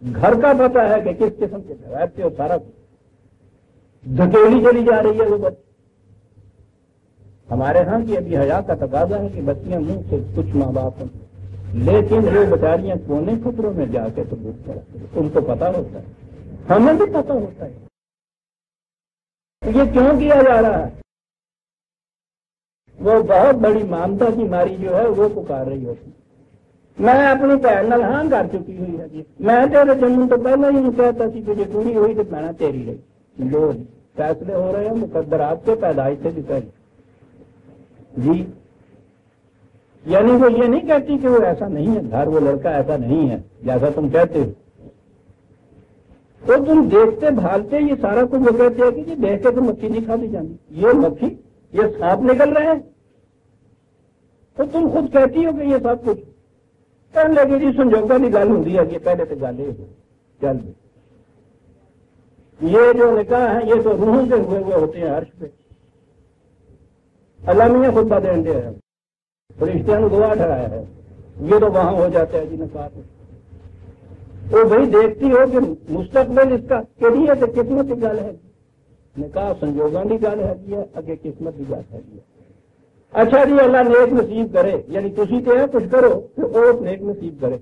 گھر کا پتہ ہے کہ کس قسم کے رہتے ہو، سارا کچھ دھکیلی چلی جا رہی ہے وہ بچی۔ ہمارے ہاں کی ابھی حیا کا تقاضا ہے کہ بچیاں منہ سے کچھ ماں باپ ہیں، لیکن وہ بیچاریاں کونے خطروں میں جا کے تو بھوک کرتے ہیں، ان کو پتا ہوتا ہے، ہمیں بھی پتا ہوتا ہے یہ کیوں کیا جا رہا ہے۔ وہ بہت بڑی مامتا کی ماری جو ہے وہ پکار رہی ہوتی، میں اپنی بہن نال ہاں کر چکی ہوئی ہے جی، میں تیرے جنم تو پہلے ہی کہتا سی کہ جی پوری ہوئی تو میں تیری رہی۔ لو فیصلے ہو رہے ہیں مقدرات کے پیدائش سے بھی پہلے جی، یعنی وہ یہ نہیں کہتی کہ وہ ایسا نہیں ہے، گھر وہ لڑکا ایسا نہیں ہے جیسا تم کہتے ہو، تو تم دیکھتے بھالتے یہ سارا کچھ وہ کہتے ہیں کہ جی دیکھ کے تو مکھی نہیں کھاتی جاتی، یہ مکھی، یہ سانپ نکل رہے ہیں، تو تم خود کہتی ہو کہ یہ سب کچھ کہنے لگی جی سنجوگاں کی گل ہوندی ہے کہ پہلے تو گل یہ چل یہ جو نکاح ہے یہ تو روحوں کے ہوئے ہوتے ہیں عرش پہ. اللہ میاں خطبہ دین دیا ہے, فرشتیاں نے گواہ ٹھہرایا ہے, یہ تو وہاں ہو جاتا ہے جی نکاح پہ. وہ بھائی دیکھتی ہو کہ مستقبل اس کا کہڑی ہے تو قسمت کی گل ہے. نکاح سنجوگاں کی گل ہے اگے قسمت کی گل ہے. اچھا جی اللہ نیک نصیب کرے, یعنی تسی تو کچھ کرو تو وہ نیک نصیب کرے.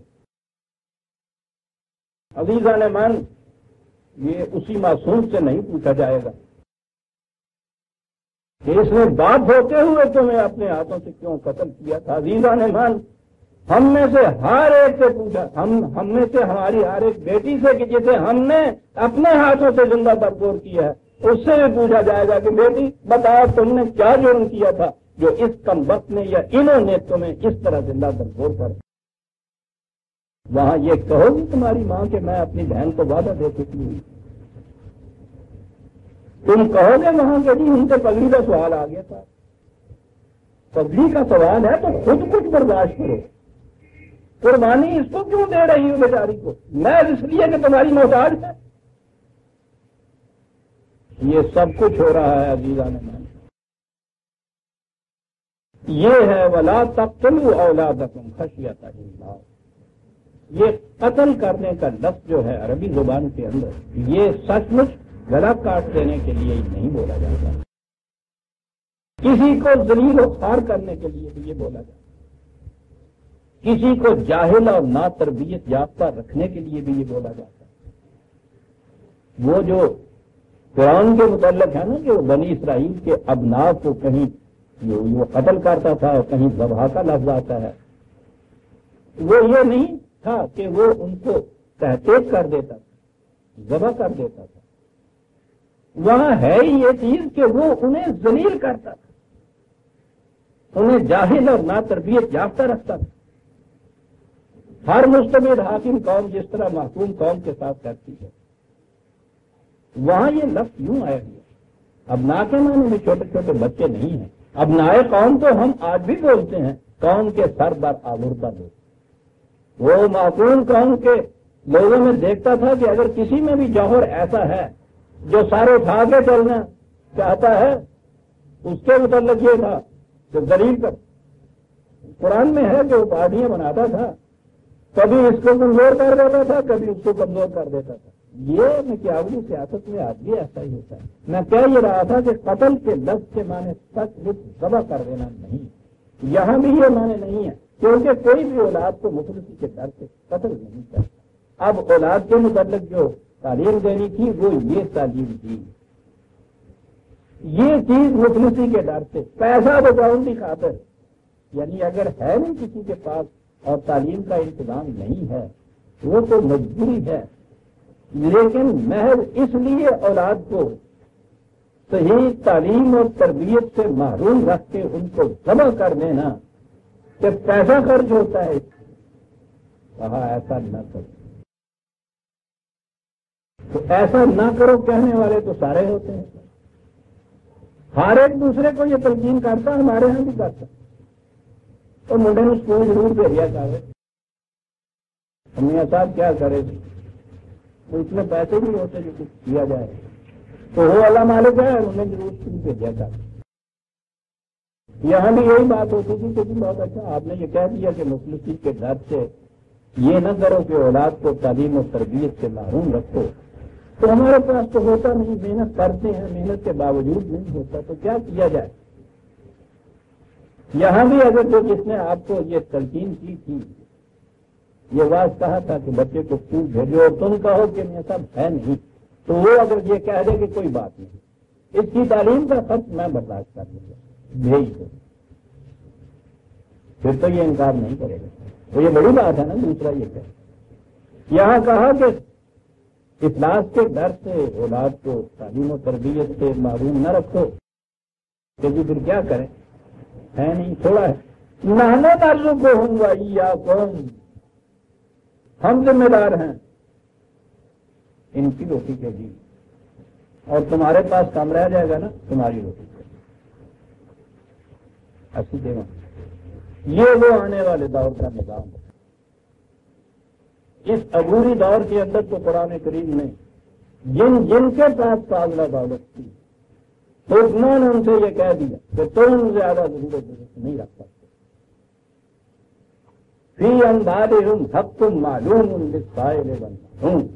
عزیزان من, یہ اسی معصوم سے نہیں پوچھا جائے گا کہ اس نے باپ ہوتے ہوئے تمہیں اپنے ہاتھوں سے کیوں قتل کیا تھا. عزیزان من, ہم میں سے ہر ایک سے پوچھا, ہم میں سے ہماری ہر ایک بیٹی سے کہ جسے ہم نے اپنے ہاتھوں سے زندہ برپور کیا ہے, اس سے بھی پوچھا جائے گا کہ بیٹی بتاؤ تم نے کیا جرم کیا تھا جو اس کم وقت نے یا انہوں نے تمہیں اس طرح زندہ برپور کر. وہاں یہ کہو گی تمہاری ماں کہ میں اپنی بہن کو وعدہ دے چکی ہوں. تم کہو گے وہاں کہ جی ان سے پگڑی کا سوال آ گیا تھا. پگڑی کا سوال ہے تو خود کچھ برداشت کرو. قربانی اس کو کیوں دے رہی ہوں بیچاری کو؟ میں اس لیے کہ تمہاری محتاج ہے. یہ سب کچھ ہو رہا ہے عزیزان من. یہ ہے وَلَا تَقْتُلُوا أَوْلَادَكُمْ خَشْيَةَ إِمْلَاقٍ. یہ قتل کرنے کا لفظ جو ہے عربی زبان کے اندر یہ سچ مچ گلا کاٹ دینے کے لیے ہی نہیں بولا جاتا. کسی کو ذلیل و خوار کرنے کے لیے بھی یہ بولا جاتا. کسی کو جاہل اور نا تربیت یافتہ رکھنے کے لیے بھی یہ بولا جاتا. وہ جو قرآن کے متعلق ہے نا کہ وہ بنی اسرائیل کے ابناء کو کہیں وہ قتل کرتا تھا اور کہیں ذبح کا لفظ آتا ہے, وہ یہ نہیں تھا کہ وہ ان کو تحقیق کر دیتا تھا, ذبح کر دیتا تھا. وہاں ہے ہی یہ چیز کہ وہ انہیں ذلیل کرتا تھا, انہیں جاہل اور نا تربیت یافتہ رکھتا تھا. ہر مستبد حاکم قوم جس طرح محکوم قوم کے ساتھ کرتی ہے, وہاں یہ لفظ یوں آیا ہوا. ابناء کے معنی میں چھوٹے چھوٹے بچے نہیں ہیں. ابنائے قوم تو ہم آج بھی بولتے ہیں, قوم کے سر بر آوردہ لوگ. وہ معقول قوم کے لوگوں میں دیکھتا تھا کہ اگر کسی میں بھی جوہر ایسا ہے جو سر اٹھا کے چلنا چاہتا ہے, اس کے متعلق یہ تھا کہ ذلیل کر. قرآن میں ہے کہ وہ پارٹیاں بناتا تھا, کبھی اس کو کمزور کر دیتا تھا, کبھی اس کو کمزور کر دیتا تھا. یہ مکیاولی سیاست میں آج بھی ایسا ہی ہوتا ہے. میں کہہ یہ رہا تھا کہ قتل کے لفظ کے معنی سچ مچ ذبح کر دینا نہیں, یہاں بھی یہ معنی نہیں ہے, کیونکہ کوئی بھی اولاد کو مفلسی کے ڈر سے قتل نہیں کرتا. اب اولاد کے متعلق جو تعلیم دینی تھی وہ یہ تعلیم دی, یہ چیز مفلسی کے ڈر سے پیسہ بچاؤں کی خاطر, یعنی اگر ہے نہیں کسی کے پاس اور تعلیم کا انتظام نہیں ہے وہ تو مجبوری ہے, لیکن محض اس لیے اولاد کو صحیح تعلیم اور تربیت سے محروم رکھ کے ان کو ذبح کر دینا کہ پیسہ خرچ ہوتا ہے, کہا ایسا نہ کرو. تو ایسا نہ کرو کہنے والے تو سارے ہوتے ہیں, ہر ایک دوسرے کو یہ تلقین کرتا, ہمارے ہاں بھی کرتا. تو منڈے نے اسکول ضرور بھیجا کرے, میاں صاحب کیا کرے گی, تو اس میں پیسے بھی ہوتے جو کچھ کیا جائے تو وہ اللہ مالک ہے, انہیں ضرور اسکول بھیجا کرے. یہاں بھی یہی بات ہوتی تھی کہ بہت اچھا آپ نے یہ کہہ دیا کہ مفلسی کے ڈر سے یہ نہ کرو کہ اولاد کو تعلیم و تربیت سے محروم رکھو, تو ہمارے پاس تو ہوتا نہیں, محنت کرتے ہیں, محنت کے باوجود نہیں ہوتا, تو کیا کیا جائے. یہاں بھی اگر جو جس نے آپ کو یہ تلقین کی تھی, یہ بات کہا تھا کہ بچے کو اسکول بھیجو اور تم کہو کہ میرا سب ہے نہیں, تو وہ اگر یہ کہہ دے کہ کوئی بات نہیں, اس کی تعلیم کا خرچ میں برداشت کر لوں گا, بھیج دو, پھر تو یہ انکار نہیں کرے گا. تو یہ بڑی بات ہے نا. دوسرا یہ کہ یہاں کہا کہ افلاس کے ڈر سے اولاد کو تعلیم و تربیت سے معروم نہ رکھو, کیونکہ پھر کیا کریں, ہے نہیں, تھوڑا ہے. نہ تعلق کو ہوں گا یا کون, ہم ذمہ دار ہیں ان کی روٹی کے لیے, اور تمہارے پاس کم رہ جائے گا نا تمہاری روٹی کے اسی دیوا. یہ وہ آنے والے دور کا نظام ہے. اس عبوری دور کے اندر تو قرآن کریم نے جن کے پاس فاضلہ دولت تھی تو انہوں نے ان سے یہ کہہ دیا کہ تم زیادہ ضرورت نہیں رکھ سکتے. فی اموالہم حق معلوم للسائل والمحروم.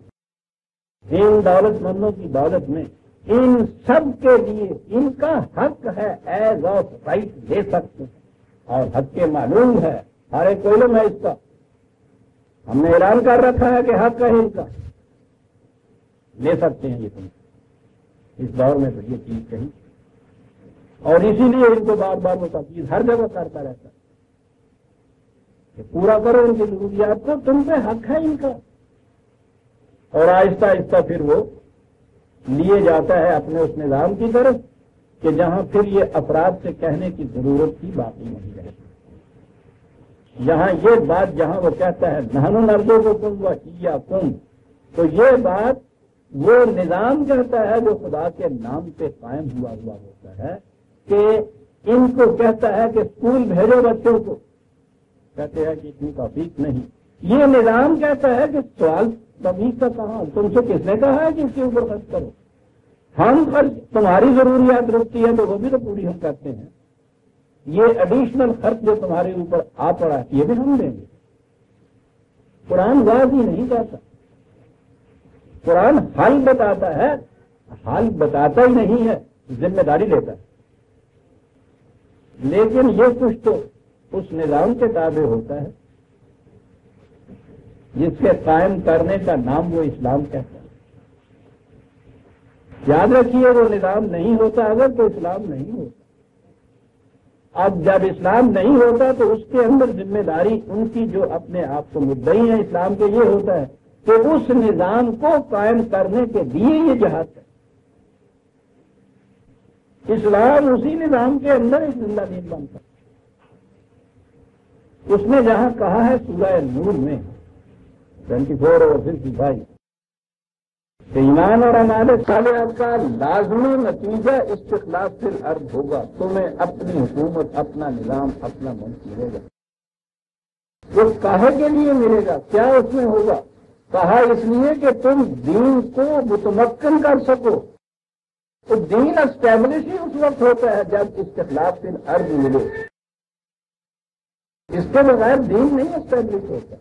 ان دولت مندوں کی دولت میں ان سب کے لیے ان کا حق ہے، ایز آف رائٹ لے سکتے ہیں، اور حق کے معلوم ہے، ہر ایک کو علم ہے اس کا. ہم نے اعلان کر رکھا ہے کہ حق ہے ان کا، لے سکتے ہیں یہ تم. اس دور میں تو یہ چیز کہی، اور اسی لیے ان کو بار بار وہ تاکید ہر جگہ کرتا رہتا ہے کہ پورا کرو ان کی ضروریات کو، تم پہ حق ہے ان کا. اور آہستہ آہستہ پھر وہ لیے جاتا ہے اپنے اس نظام کی طرف کہ جہاں پھر یہ افراد سے کہنے کی ضرورت ہی باقی نہیں رہتی. یہاں یہ بات جہاں وہ کہتا ہے نحن نرزقکم وإیاکم، تو یہ بات وہ نظام کہتا ہے جو خدا کے نام پہ قائم ہوا ہوتا ہے کہ ان کو کہتا ہے کہ اسکول بھیجو بچوں کو، کہتے ہیں کہ اتنی توفیق نہیں. یہ نظام کہتا ہے کہ سوال توفیق کا کہاں، تم سے کس نے کہا ہے کہ اس کے اوپر خرچ کرو؟ ہم خرچ تمہاری ضروریات رکھتی ہیں تو وہ بھی تو پوری ہم کرتے ہیں. یہ ایڈیشنل خرچ جو تمہارے اوپر آ پڑا ہے یہ بھی ہم دیں گے. قرآن واضح ہی نہیں کہتا، قرآن حل بتاتا ہے، حل بتاتا ہی نہیں ہے، ذمہ داری لیتا ہے. لیکن یہ کچھ تو اس نظام کے تابع ہوتا ہے جس کے قائم کرنے کا نام وہ اسلام کہتا ہے. یاد رکھیے وہ نظام نہیں ہوتا اگر تو اسلام نہیں ہوتا. اب جب اسلام نہیں ہوتا تو اس کے اندر ذمہ داری ان کی جو اپنے آپ کو مدعی ہیں اسلام کے یہ ہوتا ہے کہ اس نظام کو قائم کرنے کے لیے یہ جہاد ہے. اسلام اسی نظام کے اندر ایک زندہ دین بنتا ہے. اس نے جہاں کہا ہے سورہ نور میں 24 اور 55 کہ ایمان اور اعمال صالحہ کا لازمی نتیجہ استخلاف فی الارض ہوگا، تمہیں اپنی حکومت، اپنا نظام، اپنا ملک ملے گا. وہ کہے کے لیے ملے گا، کیا اس میں ہوگا؟ کہا اس لیے کہ تم دین کو متمکن کر سکو. تو دین اسٹیبلش ہی اس وقت ہوتا ہے جب استخلاف فی الارض ملے. اس کے بغیر دین نہیں اسٹیبلش ہوتا.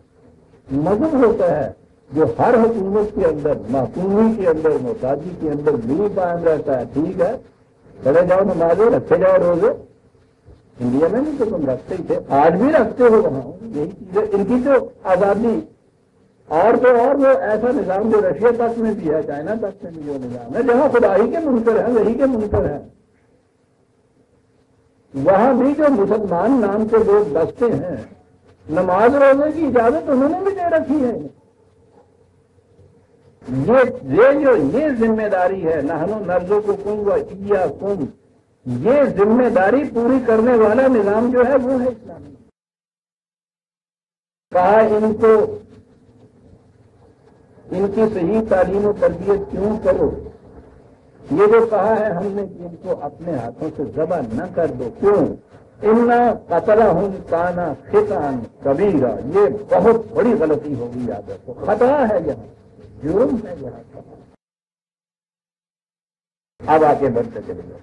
مذہب ہوتا ہے جو ہر حکومت کے اندر، محکومی کے اندر، محتاجی کے اندر بھی قائم رہتا ہے. ٹھیک ہے، پڑھے جاؤ نمازیں، رکھے جاؤ روزے. انڈیا میں بھی تو تم رکھتے ہی تھے، آج بھی رکھتے ہو وہاں. یہی چیزیں ان کی تو آزادی. اور تو اور وہ ایسا نظام جو رشیا تک میں بھی ہے، چائنا تک میں بھی جو نظام ہے جہاں خدا ہی کے منکر ہیں، وہی کے منکر ہیں، وہاں بھی جو مسلمان نام کے لوگ بستے ہیں نماز روزے کی اجازت انہوں نے بھی دے رکھی ہے. یہ ذمہ داری ہے نحن نرزقکم وإیاکم، یہ ذمہ داری پوری کرنے والا نظام جو ہے وہ ہے اسلامی. کہا ان کو ان کی صحیح تعلیم و تربیت کیوں کرو. یہ جو کہا ہے ہم نے کہ ان کو اپنے ہاتھوں سے ذبح نہ کر دو. کیوں؟ انا قتلہم کان خطأ کبیرا، یہ بہت بڑی غلطی ہوگی. یاد رکھو، خطا ہے یہاں، جرم ہے یہاں. اب آگے بڑھتے چلے گئے.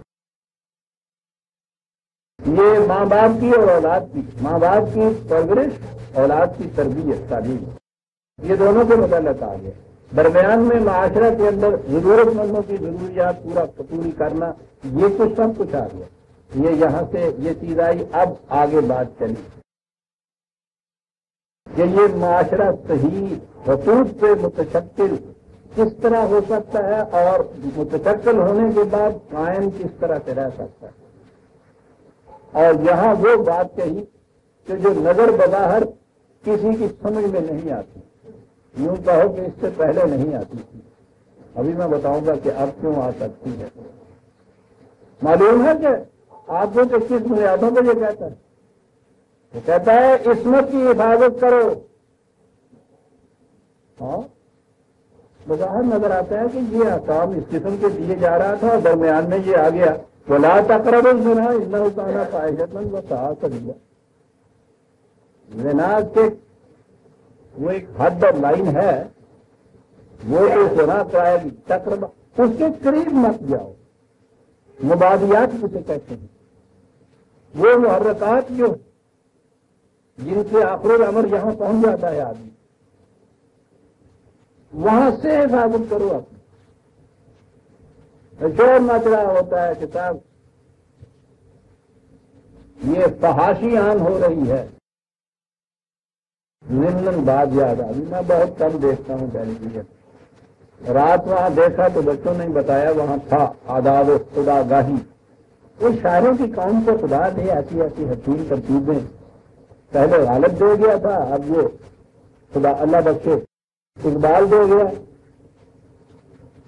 یہ ماں باپ کی اور اولاد کی، ماں باپ کی پرورش، اولاد کی تربیت، تعلیم، یہ دونوں کے متعلق آ گئے. درمیان میں معاشرہ کے اندر ضرورت مندوں کی ضروریات پوری کرنا، یہ کچھ سب کچھ آ گیا. یہ یہاں سے یہ چیز آئی. اب آگے بات چلی کہ یہ معاشرہ صحیح حقوق پہ متشکل کس طرح ہو سکتا ہے اور متشکل ہونے کے بعد قائم کس طرح سے رہ سکتا ہے. اور یہاں وہ بات کہی کہ جو نظر بظاہر کسی کی سمجھ میں نہیں آتی، یوں کہو کہ اس سے پہلے نہیں آتی تھی. ابھی میں بتاؤں گا کہ اب کیوں آ سکتی ہے. معلوم ہے کہ آپ کو کس بنیادوں پہ یہ کہتا ہے؟ وہ کہتا ہے عصمت کی حفاظت کرو. ہاں، بظاہر نظر آتا ہے کہ یہ احکام اس قسم کے دیے جا رہا تھا اور درمیان میں یہ آ گیا وَلَا تَقْرَبُوا الزِّنَا إِنَّهُ كَانَ فَاحِشَةً وَسَاءَ سَبِيلًا. زنا کے وہ ایک حد اور لائن ہے، وہ جو سنا چاہے چکر اس کے قریب مت جاؤ. مبادیات کسے کہتے ہیں؟ وہ محرکات جو جن سے آخر الامر یہاں پہنچ جاتا ہے آدمی، وہاں سے حفاظت کرو اپنی. شور مچ رہا ہوتا ہے کہ صاحب یہ فحاشی عام ہو رہی ہے، نمن بات یاد آ گئی. میں بہت کم دیکھتا ہوں ٹیلی ویژن. رات وہاں دیکھا تو بچوں نے بتایا وہاں تھا آداب خدا گاہی. اس شاعروں کی قوم کو خدا نے ایسی ایسی حسین ترتیبیں پہلے غالب دے گیا تھا، اب یہ خدا اللہ بخشے اقبال دے گیا.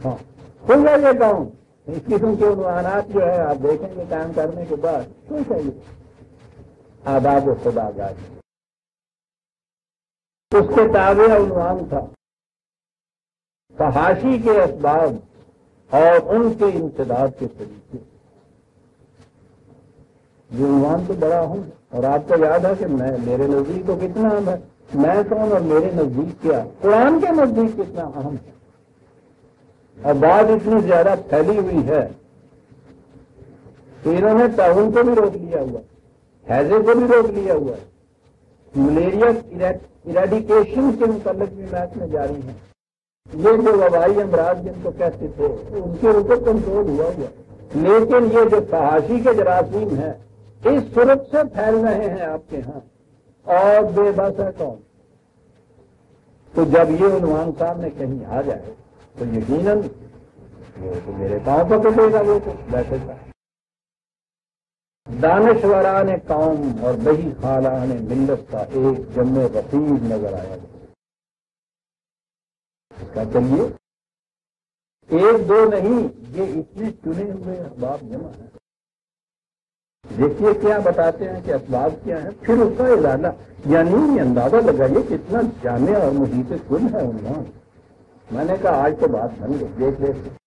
ہاں کھل گیا یہ قوم. اس قسم کے عنوانات جو ہے آپ دیکھیں گے کام کرنے کے بعد کیوں چاہیے آداب و خدا گاہی. اس کے تابع عنوان تھا فحاشی کے اسباب اور ان کے امتداد کے طریقے. یہ عنوان تو بڑا ہوں، اور آپ کو یاد ہے کہ میرے نزدیک تو کتنا اہم ہے. میں کون اور میرے نزدیک کیا، قرآن کے نزدیک کتنا اہم ہے. اور بات اتنی زیادہ پھیلی ہوئی ہے کہ انہوں نے تعاون کو بھی روک لیا ہوا، حیضے کو بھی روک لیا ہوا ہے. ملیریا ایریڈیکیشن کے متعلق بھی محکمے جاری ہیں. یہ جو وبائی امراض جن کو کہتے تھے ان کے اوپر کنٹرول ہوا ہوا، لیکن یہ جو فحاشی کے جراثیم ہیں اس صورت سے پھیل رہے ہیں آپ کے ہاں، اور بے بس ہے کون. تو جب یہ عنوان سامنے کہیں آ جائے تو یقیناً وہ تو میرے پاؤں پر کٹے گا. وہ تو ویسے تھا دانشوران قوم اور بہی خالان ملت کا ایک جمع وسیع نظر آیا. اس کا چلیے ایک دو نہیں، یہ اتنے چنے ہوئے اسباب جمع ہیں. دیکھیے کیا بتاتے ہیں کہ اسباب کیا ہیں، پھر اس کا ازالہ. یعنی یہ اندازہ لگائیے کتنا جامع اور محیط کل ہے عنوان. میں نے کہا آج تو بات بن گئی. دیکھ لیتے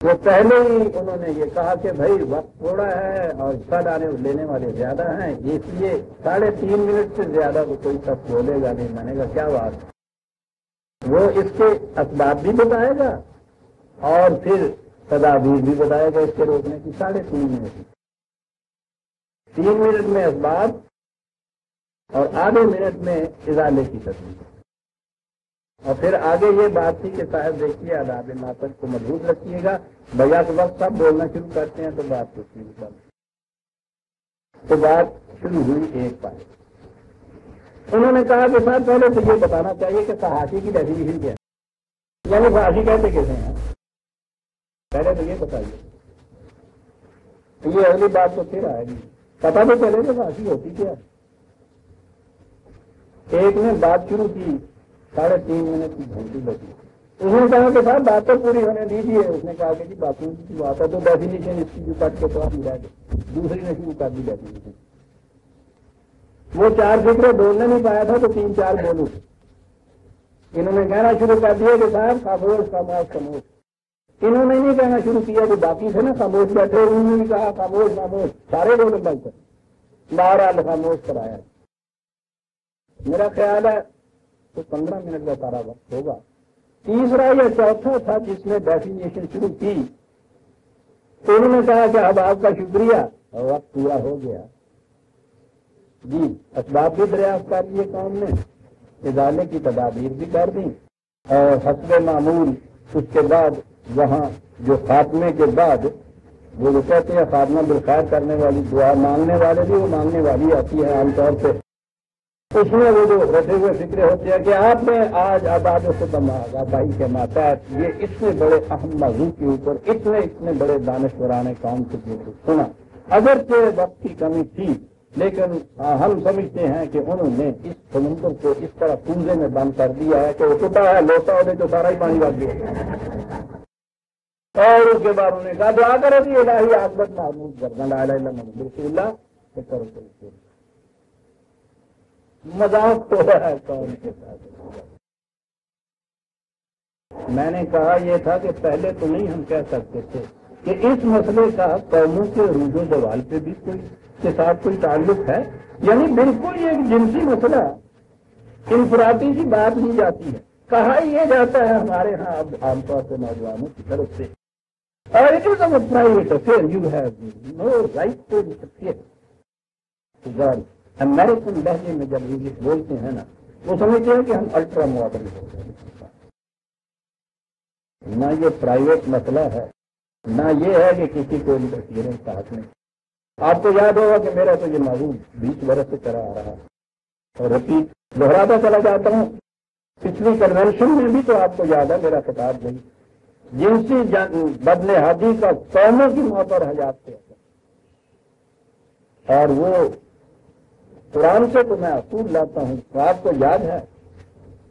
وہ پہلے ہی انہوں نے یہ کہا کہ بھائی وقت تھوڑا ہے اور حصہ لینے والے زیادہ ہیں، اس لیے 3.5 منٹ سے زیادہ تو کوئی شخص بولے گا نہیں. میں نے کہا کیا بات. وہ اس کے اسباب بھی بتائے گا اور پھر تدابیر بھی بتائے گا اس کے روکنے کی. 3.5 منٹ 3 منٹ میں اسباب اور آدھے منٹ میں ازالے کی تدبیر. اور پھر آگے یہ بات تھی کہ صاحب دیکھیے آداب ناطق کو مضبوط رکھیے گا. بھیا کے وقت سب بولنا شروع کرتے ہیں تو بات کچھ نہیں کرتے. تو بات شروع ہوئی ایک بار. انہوں نے کہا کہ صاحب پہلے تو یہ بتانا چاہیے کہ فحاشی کی ڈیفینیشن کیا ہے، یعنی فحاشی کہتے کیسے ہیں. پہلے تو یہ بتائیے. یہ اگلی بات تو پھر آئے گی. پتا تو چلے کہ فحاشی ہوتی کیا ہے. ایک نے بات شروع کی 3.5 منٹ کی گھنٹی لگی. اس نے کہا کہ صاحب بات تو پوری ہونے دیجیے. اس نے کہا کہ جی باقی کی بات ہے تو ڈیفینیشن اس کی جو کٹ کے تو آپ رہ گئے. دوسری نے شروع کر دی ڈیفینیشن. وہ 4 فکرے بولنے نہیں پایا تھا تو 3-4 بولوں. انہوں نے کہنا شروع کر دیا کہ صاحب خاموش خاموش خاموش. انہوں نے نہیں کہنا شروع کیا کہ باقی تھے نا خاموش بیٹھے، انہوں نے کہا خاموش خاموش. سارے بولے بل کر بہرحال خاموش کرایا. میرا خیال ہے تو 15 منٹ کا سارا وقت ہوگا. تیسرا یا چوتھا تھا جس نے ڈیفینیشن شروع کی. تو انہوں نے کہا کہ اب آپ کا شکریہ اور وقت پورا ہو گیا. جی اسباب بھی دریافت کر لیے قوم نے، ازالے کی تدابیر بھی کر دی، اور حسب معمول اس کے بعد وہاں جو خاتمے کے بعد وہ جو کہتے ہیں خاتمہ بالخیر کرنے والی دعا مانگنے والے بھی وہ مانگنے والی آتی ہے عام طور پہ. اس میں وہ جو رٹے ہوئے فکرے ہوتے ہیں کہ آپ نے آج آباد و ختم آبائی کے ماتحت یہ اتنے بڑے اہم موضوع کے اوپر اتنے بڑے دانشوران قوم سے سنا. اگرچہ وقت کی کمی تھی لیکن ہم سمجھتے ہیں کہ انہوں نے اس سمندر کو اس طرح کنزے میں بند کر دیا ہے کہ وہ ٹوٹا ہے لوٹا ہونے تو سارا ہی پانی لگ گیا. اور اس کے بعد انہوں نے کہا دعا کرو کہ الہی عاقبت محمود کرنا لا الہ الا محمد رسول اللہ کرو. مذاق ہو رہا ہے قوم کے ساتھ. میں نے کہا یہ تھا کہ پہلے تو نہیں ہم کہہ سکتے تھے کہ اس مسئلے کا قوموں کے عروج و زوال پہ بھی کوئی کے ساتھ کوئی تعلق ہے. یعنی بالکل یہ ایک جنسی مسئلہ انفرادی سی بات لی جاتی ہے، کہا یہ جاتا ہے ہمارے ہاں اب عام طور سے نوجوانوں کی طرف سے، اور it is a private affair, you have no right to interfere. American لہجے میں جب انگلش بولتے ہیں نا، وہ سمجھتے ہیں کہ ہم الٹرا ماڈرن ہو گئے۔ نہ یہ پرائیویٹ مسئلہ ہے، نہ یہ ہے کہ کسی کو انٹرفیئرنس کا حق نہیں۔ آپ کو یاد ہوگا کہ میرا تو یہ موضوع 20 برس سے چلا آ رہا ہے، اور رپیٹ دہراتا چلا جاتا ہوں۔ پچھلی کنونشن میں بھی تو آپ کو یاد ہے میرا خطاب نہیں، جنسی بدنہادی کا قوموں کی موت اور حیات سے اثر، اور وہ قرآن سے تو میں اصول لاتا ہوں۔ تو آپ کو یاد ہے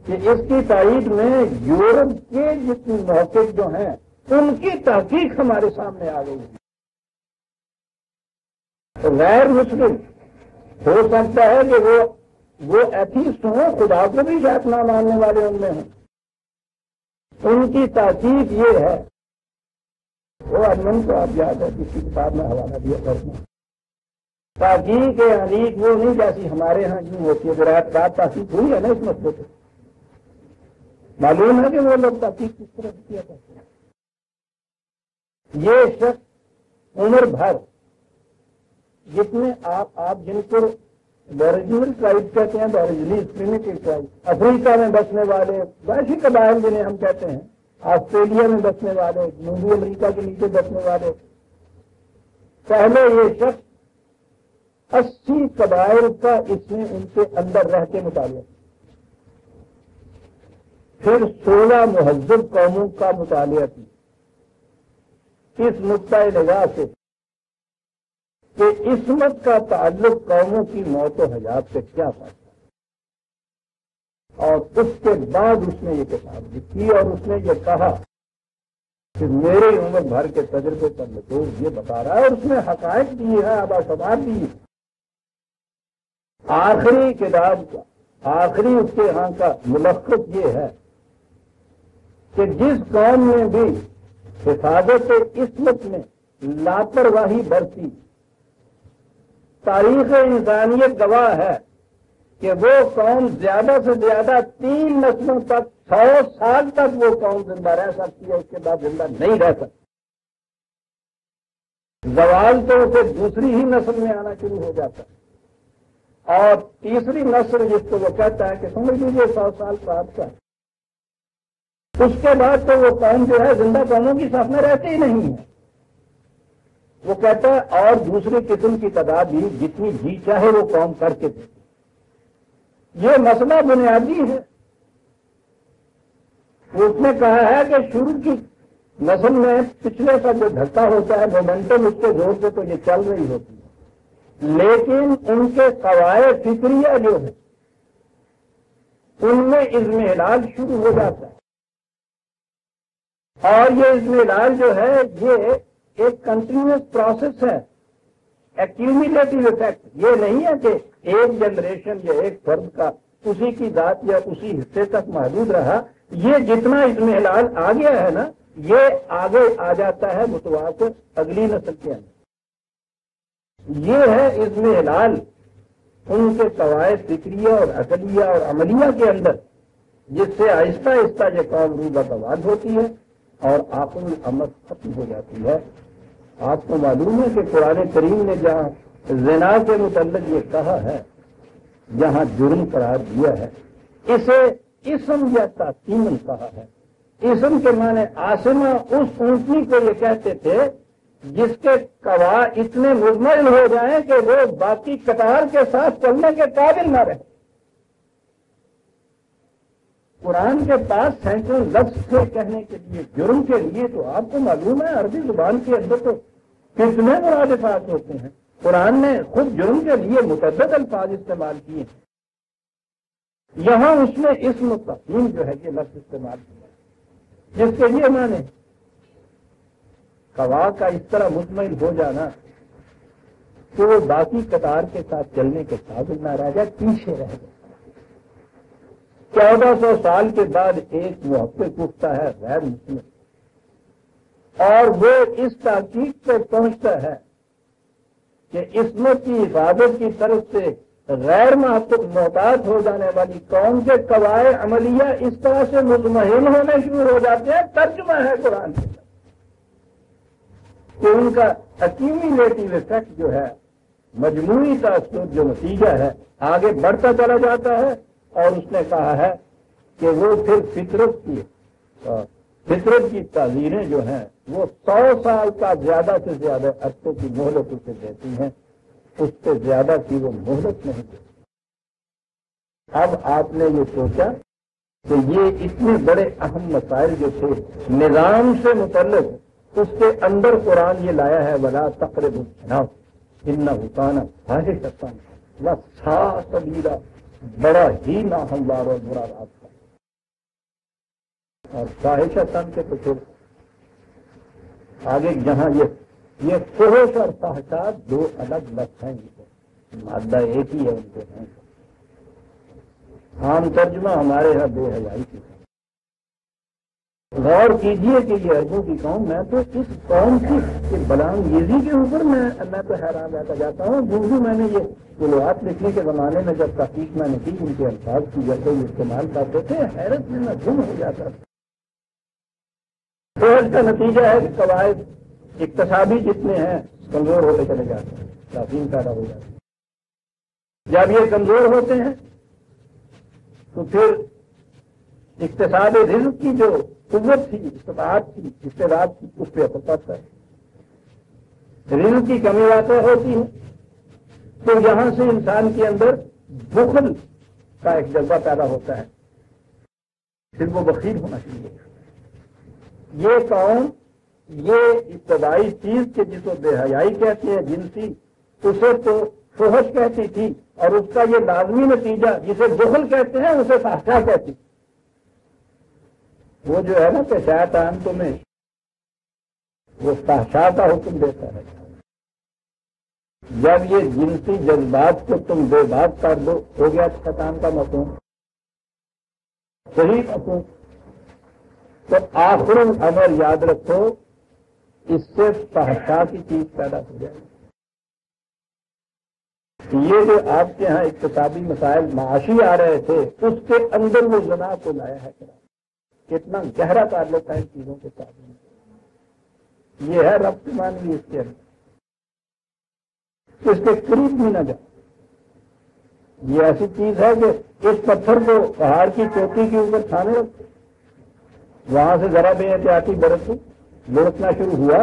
کہ اس کی تائید میں یورپ کے جتنے محقق جو ہیں ان کی تحقیق ہمارے سامنے آ گئی ہے۔ غیر مسلم ہو سکتا ہے کہ وہ ایتھیسٹ ہوں، خدا کو بھی شاید نہ ماننے والے ان میں ہیں، ان کی تحقیق یہ ہے، وہ ارمن کو آپ یاد ہے کسی کتاب میں حوالہ دیا کرنا، تحقیق حقیق وہ نہیں جیسی ہمارے ہاں یوں ہوتی ہے۔ رات تحقیق ہوئی ہے نا اس مسئلے پہ، معلوم ہے کہ وہ لوگ تحقیق کس طرح کیا کرتے ہیں۔ یہ شخص عمر بھر جتنے آپ جن کو اوریجنل ٹرائب کہتے ہیں، اوریجنلی پریمیٹیو ٹرائب، افریقہ میں بسنے والے ویسی قبائل جنہیں ہم کہتے ہیں، آسٹریلیا میں بسنے والے، جنوبی امریکہ کے نیچے بسنے والے، پہلے یہ شخص 80 قبائل کا اس نے ان کے اندر رہ کے مطالعہ، پھر 16 مہذب قوموں کا مطالعہ کی، اس نقطۂ نگاہ سے کہ عصمت کا تعلق قوموں کی موت و حیات سے کیا پڑتا ہے، اور اس کے بعد اس نے یہ کتاب لکھی اور اس نے یہ کہا کہ میرے عمر بھر کے تجربے پر لطور یہ بتا رہا ہے، اور اس نے حقائق دی ہے، آباشمار دی ہے۔ آخری کتاب کا آخری اس کے ہاں کا ملخص یہ ہے کہ جس قوم نے بھی حفاظت عصمت میں لاپرواہی برتی، تاریخ انسانیت گواہ ہے کہ وہ قوم زیادہ سے زیادہ 3 نسلوں تک، 100 سال تک وہ قوم زندہ رہ سکتی ہے، اس کے بعد زندہ نہیں رہ سکتی۔ زوال تو اسے دوسری ہی نسل میں آنا شروع ہو جاتا ہے، اور تیسری نسل جس کو وہ کہتا ہے کہ سمجھ لیجیے 100 سال بعد کا، اس کے بعد تو وہ قوم جو ہے زندہ قوموں کی صف میں رہتے ہی نہیں ہے۔ وہ کہتا ہے اور دوسری قسم کی تعداد بھی جتنی جی چاہے وہ قوم کر کے دے۔ یہ مسئلہ بنیادی ہے۔ اس نے کہا ہے کہ شروع کی نسل میں پچھلے کا جو دھکا ہوتا ہے مومنٹم، اس کے زور سے تو یہ چل رہی ہوتی ہے، لیکن ان کے قواعد فکریہ جو ہے ان میں اضمحلال شروع ہو جاتا ہے، اور یہ اضمحلال جو ہے یہ ایک کنٹینیوس پروسیس ہے، ایکیومولیٹو افیکٹ۔ یہ نہیں ہے کہ ایک جنریشن یا ایک فرد کا اسی کی ذات یا اسی حصے تک محدود رہا، یہ جتنا اضمحلال آ گیا ہے نا، یہ آگے آ جاتا ہے متواتر اگلی نسل کے اندر۔ یہ ہے اضمحلال ان کے قواعد فکریہ اور عقلیہ اور عملیہ کے اندر، جس سے آہستہ آہستہ یہ قوم روبہ قواد ہوتی ہے اور آخر الامر ختم ہو جاتی ہے۔ آپ کو معلوم ہے کہ قرآن کریم نے جہاں زنا کے متعلق یہ کہا ہے، جہاں جرم قرار دیا ہے، اسے اسم یا تعصیمن کہا ہے۔ اسم کے معنی آسمہ اس اونٹنی کو یہ کہتے تھے جس کے قوا اتنے مزمل ہو جائیں کہ وہ باقی قطار کے ساتھ چلنے کے قابل نہ رہے۔ قرآن کے پاس سینکڑوں لفظ تھے کہنے کے لیے جرم کے لیے، تو آپ کو معلوم ہے عربی زبان کے اندر تو کتنے مرادفات ہوتے ہیں۔ قرآن نے خود جرم کے لیے متعدد الفاظ استعمال کیے ہیں، یہاں اس نے اسم و تفہیم جو ہے یہ لفظ استعمال کیا، جس کے یہ معنی قوا کا اس طرح مطمئن ہو جانا کہ وہ باقی قطار کے ساتھ چلنے کے قابل نہ رہ جائے، پیچھے رہ جائے۔ 1400 سال کے بعد ایک محقق اٹھتا ہے غیر مسلم، اور وہ اس تحقیق پہ پہنچتا ہے کہ عصمت کی حفاظت کی طرف سے غیر محتاط ہو جانے والی قوم کے قواعد عملیہ اس طرح سے مطمئن ہونے شروع ہو جاتے ہیں. ترجمہ ہے قرآن کے کہ ان کا ایکیومولیٹو افیکٹ جو ہے، مجموعی تاثر جو نتیجہ ہے، آگے بڑھتا چلا جاتا ہے. اور اس نے کہا ہے کہ وہ پھر فطرت کی تعزیریں جو ہیں وہ 100 سال کا زیادہ سے زیادہ عرصے کی مہلت اسے دیتی ہیں، اس سے زیادہ کی وہ مہلت نہیں دیتی. اب آپ نے یہ سوچا کہ یہ اتنے بڑے اہم مسائل جو تھے نظام سے متعلق، اس کے اندر قرآن یہ لایا ہے وَلَا تَقْرَبُوا الزِّنَا إِنَّهُ كَانَ فَاحِشَةً وَسَاءَ سَبِيلًا، بڑا ہی ناہموار اور برا راستہ. اور فاحشۃ کے تو پھر آگے جہاں یہ فحش اور فحشات دو الگ لفظ ہیں، مادہ ایک ہی ہے ان کے ہیں. عام ترجمہ ہمارے یہاں بے حیائی کی ہے. غور کیجئے کہ یہ عربوں کی قوم، میں تو اس قوم کی بلانگیزی کے اوپر میں تو حیران رہتا جاتا ہوں. جو میں نے یہ طلوعات لکھنے کے زمانے میں جب تحقیق میں نے کی، ان کے الفاظ کی جیسے استعمال کرتے تھے، حیرت میں گم ہو جاتا تھا. تو اس کا نتیجہ ہے کہ قواعد اقتصادی جتنے ہیں کمزور ہوتے چلے جاتے ہیں، تعظیم پیدا ہو جاتی ہے. جب یہ کمزور ہوتے ہیں تو پھر اقتصاد رزق کی جو قوت تھی، استطاعت تھی، استعداد تھی، اس پہ اثر پڑتا ہے. رزق کی کمی واقع ہوتی ہے تو یہاں سے انسان کے اندر بخل کا ایک جذبہ پیدا ہوتا ہے، پھر وہ بخیل ہونا شروع ہوتا ہے. یہ قوم یہ ابتدائی چیز کے جس کو بے حیائی کہتے ہیں جنسی، اسے تو فحش کہتی تھی، اور اس کا یہ لازمی نتیجہ جسے بخل کہتے ہیں اسے فحشا کہتی. وہ جو ہے نا کہ شیطان تمہیں وہ فحشا کا حکم دیتا ہے. جب یہ جنسی جذبات کو تم بے بات کر دو، ہو گیا شیطان کا مفہوم، صحیح مفہوم. تو آخر امر یاد رکھو، اس سے فحشا کی چیز پیدا ہو جائے. یہ جو آپ کے ہاں اقتصادی مسائل معاشی آ رہے تھے، اس کے اندر وہ زنا کو لایا ہے. کتنا گہرا تعلق ہے ان چیزوں کے ساتھ. یہ ہے ربط مانوی اس کے اندر، اس کے قریب بھی نہ جائے. یہ ایسی چیز ہے کہ اس پتھر کو پہاڑ کی چوٹی کے اوپر تھانے رکھو، وہاں سے ذرا بے احتیاطی برت لڑکنا شروع ہوا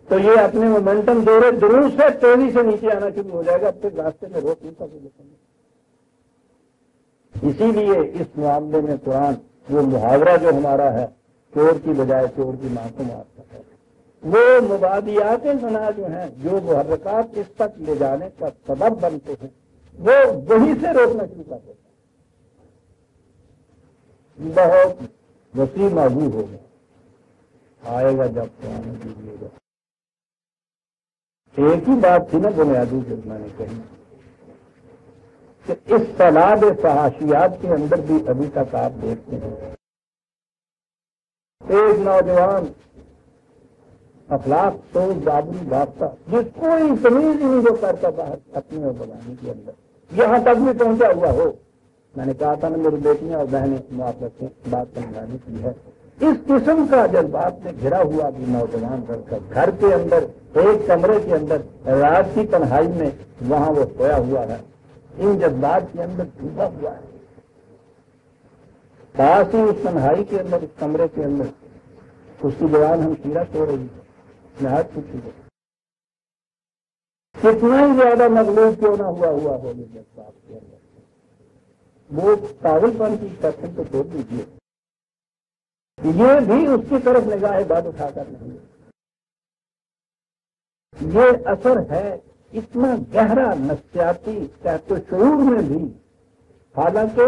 تو یہ اپنے مومنٹم دورے ضرور سے تیزی سے نیچے آنا شروع ہو جائے گا، پھر راستے میں روک نہیں سکے. اسی لیے اس معاملے میں قرآن وہ محاورہ جو ہمارا ہے، چور کی بجائے چور کی ماں کو مارتا ہے، وہ مبادیات زنا جو ہیں، جو محرکات اس تک لے جانے کا سبب بنتے ہیں، وہ وہی سے روکنا شروع کر دیتا ہے. بہت وسیع موضوع ہوگا، آئے گا جب قرآن دیجیے گا. ایک ہی بات تھی نا بنیادی جو میں نے کہی کہ اس سلاد فحاشیات کے اندر بھی ابھی تک آپ دیکھتے ہیں ایک نوجوان اخلاق تو بابری باختہ جس کوئی تمیز ہی نہیں جو کرتا باہر اپنے اور بنانے کے اندر، یہاں تک بھی پہنچا ہوا ہو. میں نے کہا تھا نا میری بیٹیاں اور بہنیں معاف رکھیں، بات سمجھانے کی ہے. اس قسم کا جذبات میں گھرا ہوا بھی نوجوان لڑکا گھر کے اندر ایک کمرے کے اندر رات کی تنہائی میں وہاں وہ سویا ہوا ہے، ان جذبات کے اندر ڈوبا ہوا ہے. پاس ہی اس تنہائی کے اندر، اس کمرے کے اندر اس کی جوان ہم شیرہ سو رہی ہے. نہایت خوشی ہے، کتنا ہی زیادہ مغلوب کیوں نہ ہوا ہو یہ جذبات کے اندر. وہ پاگل پن کی سیکشن کو چھوڑ دیجیے، یہ بھی اس کی طرف نگاہ بات اٹھا کر نہیں. یہ اثر ہے اتنا گہرا نفسیاتی تحت شعور میں بھی. حالانکہ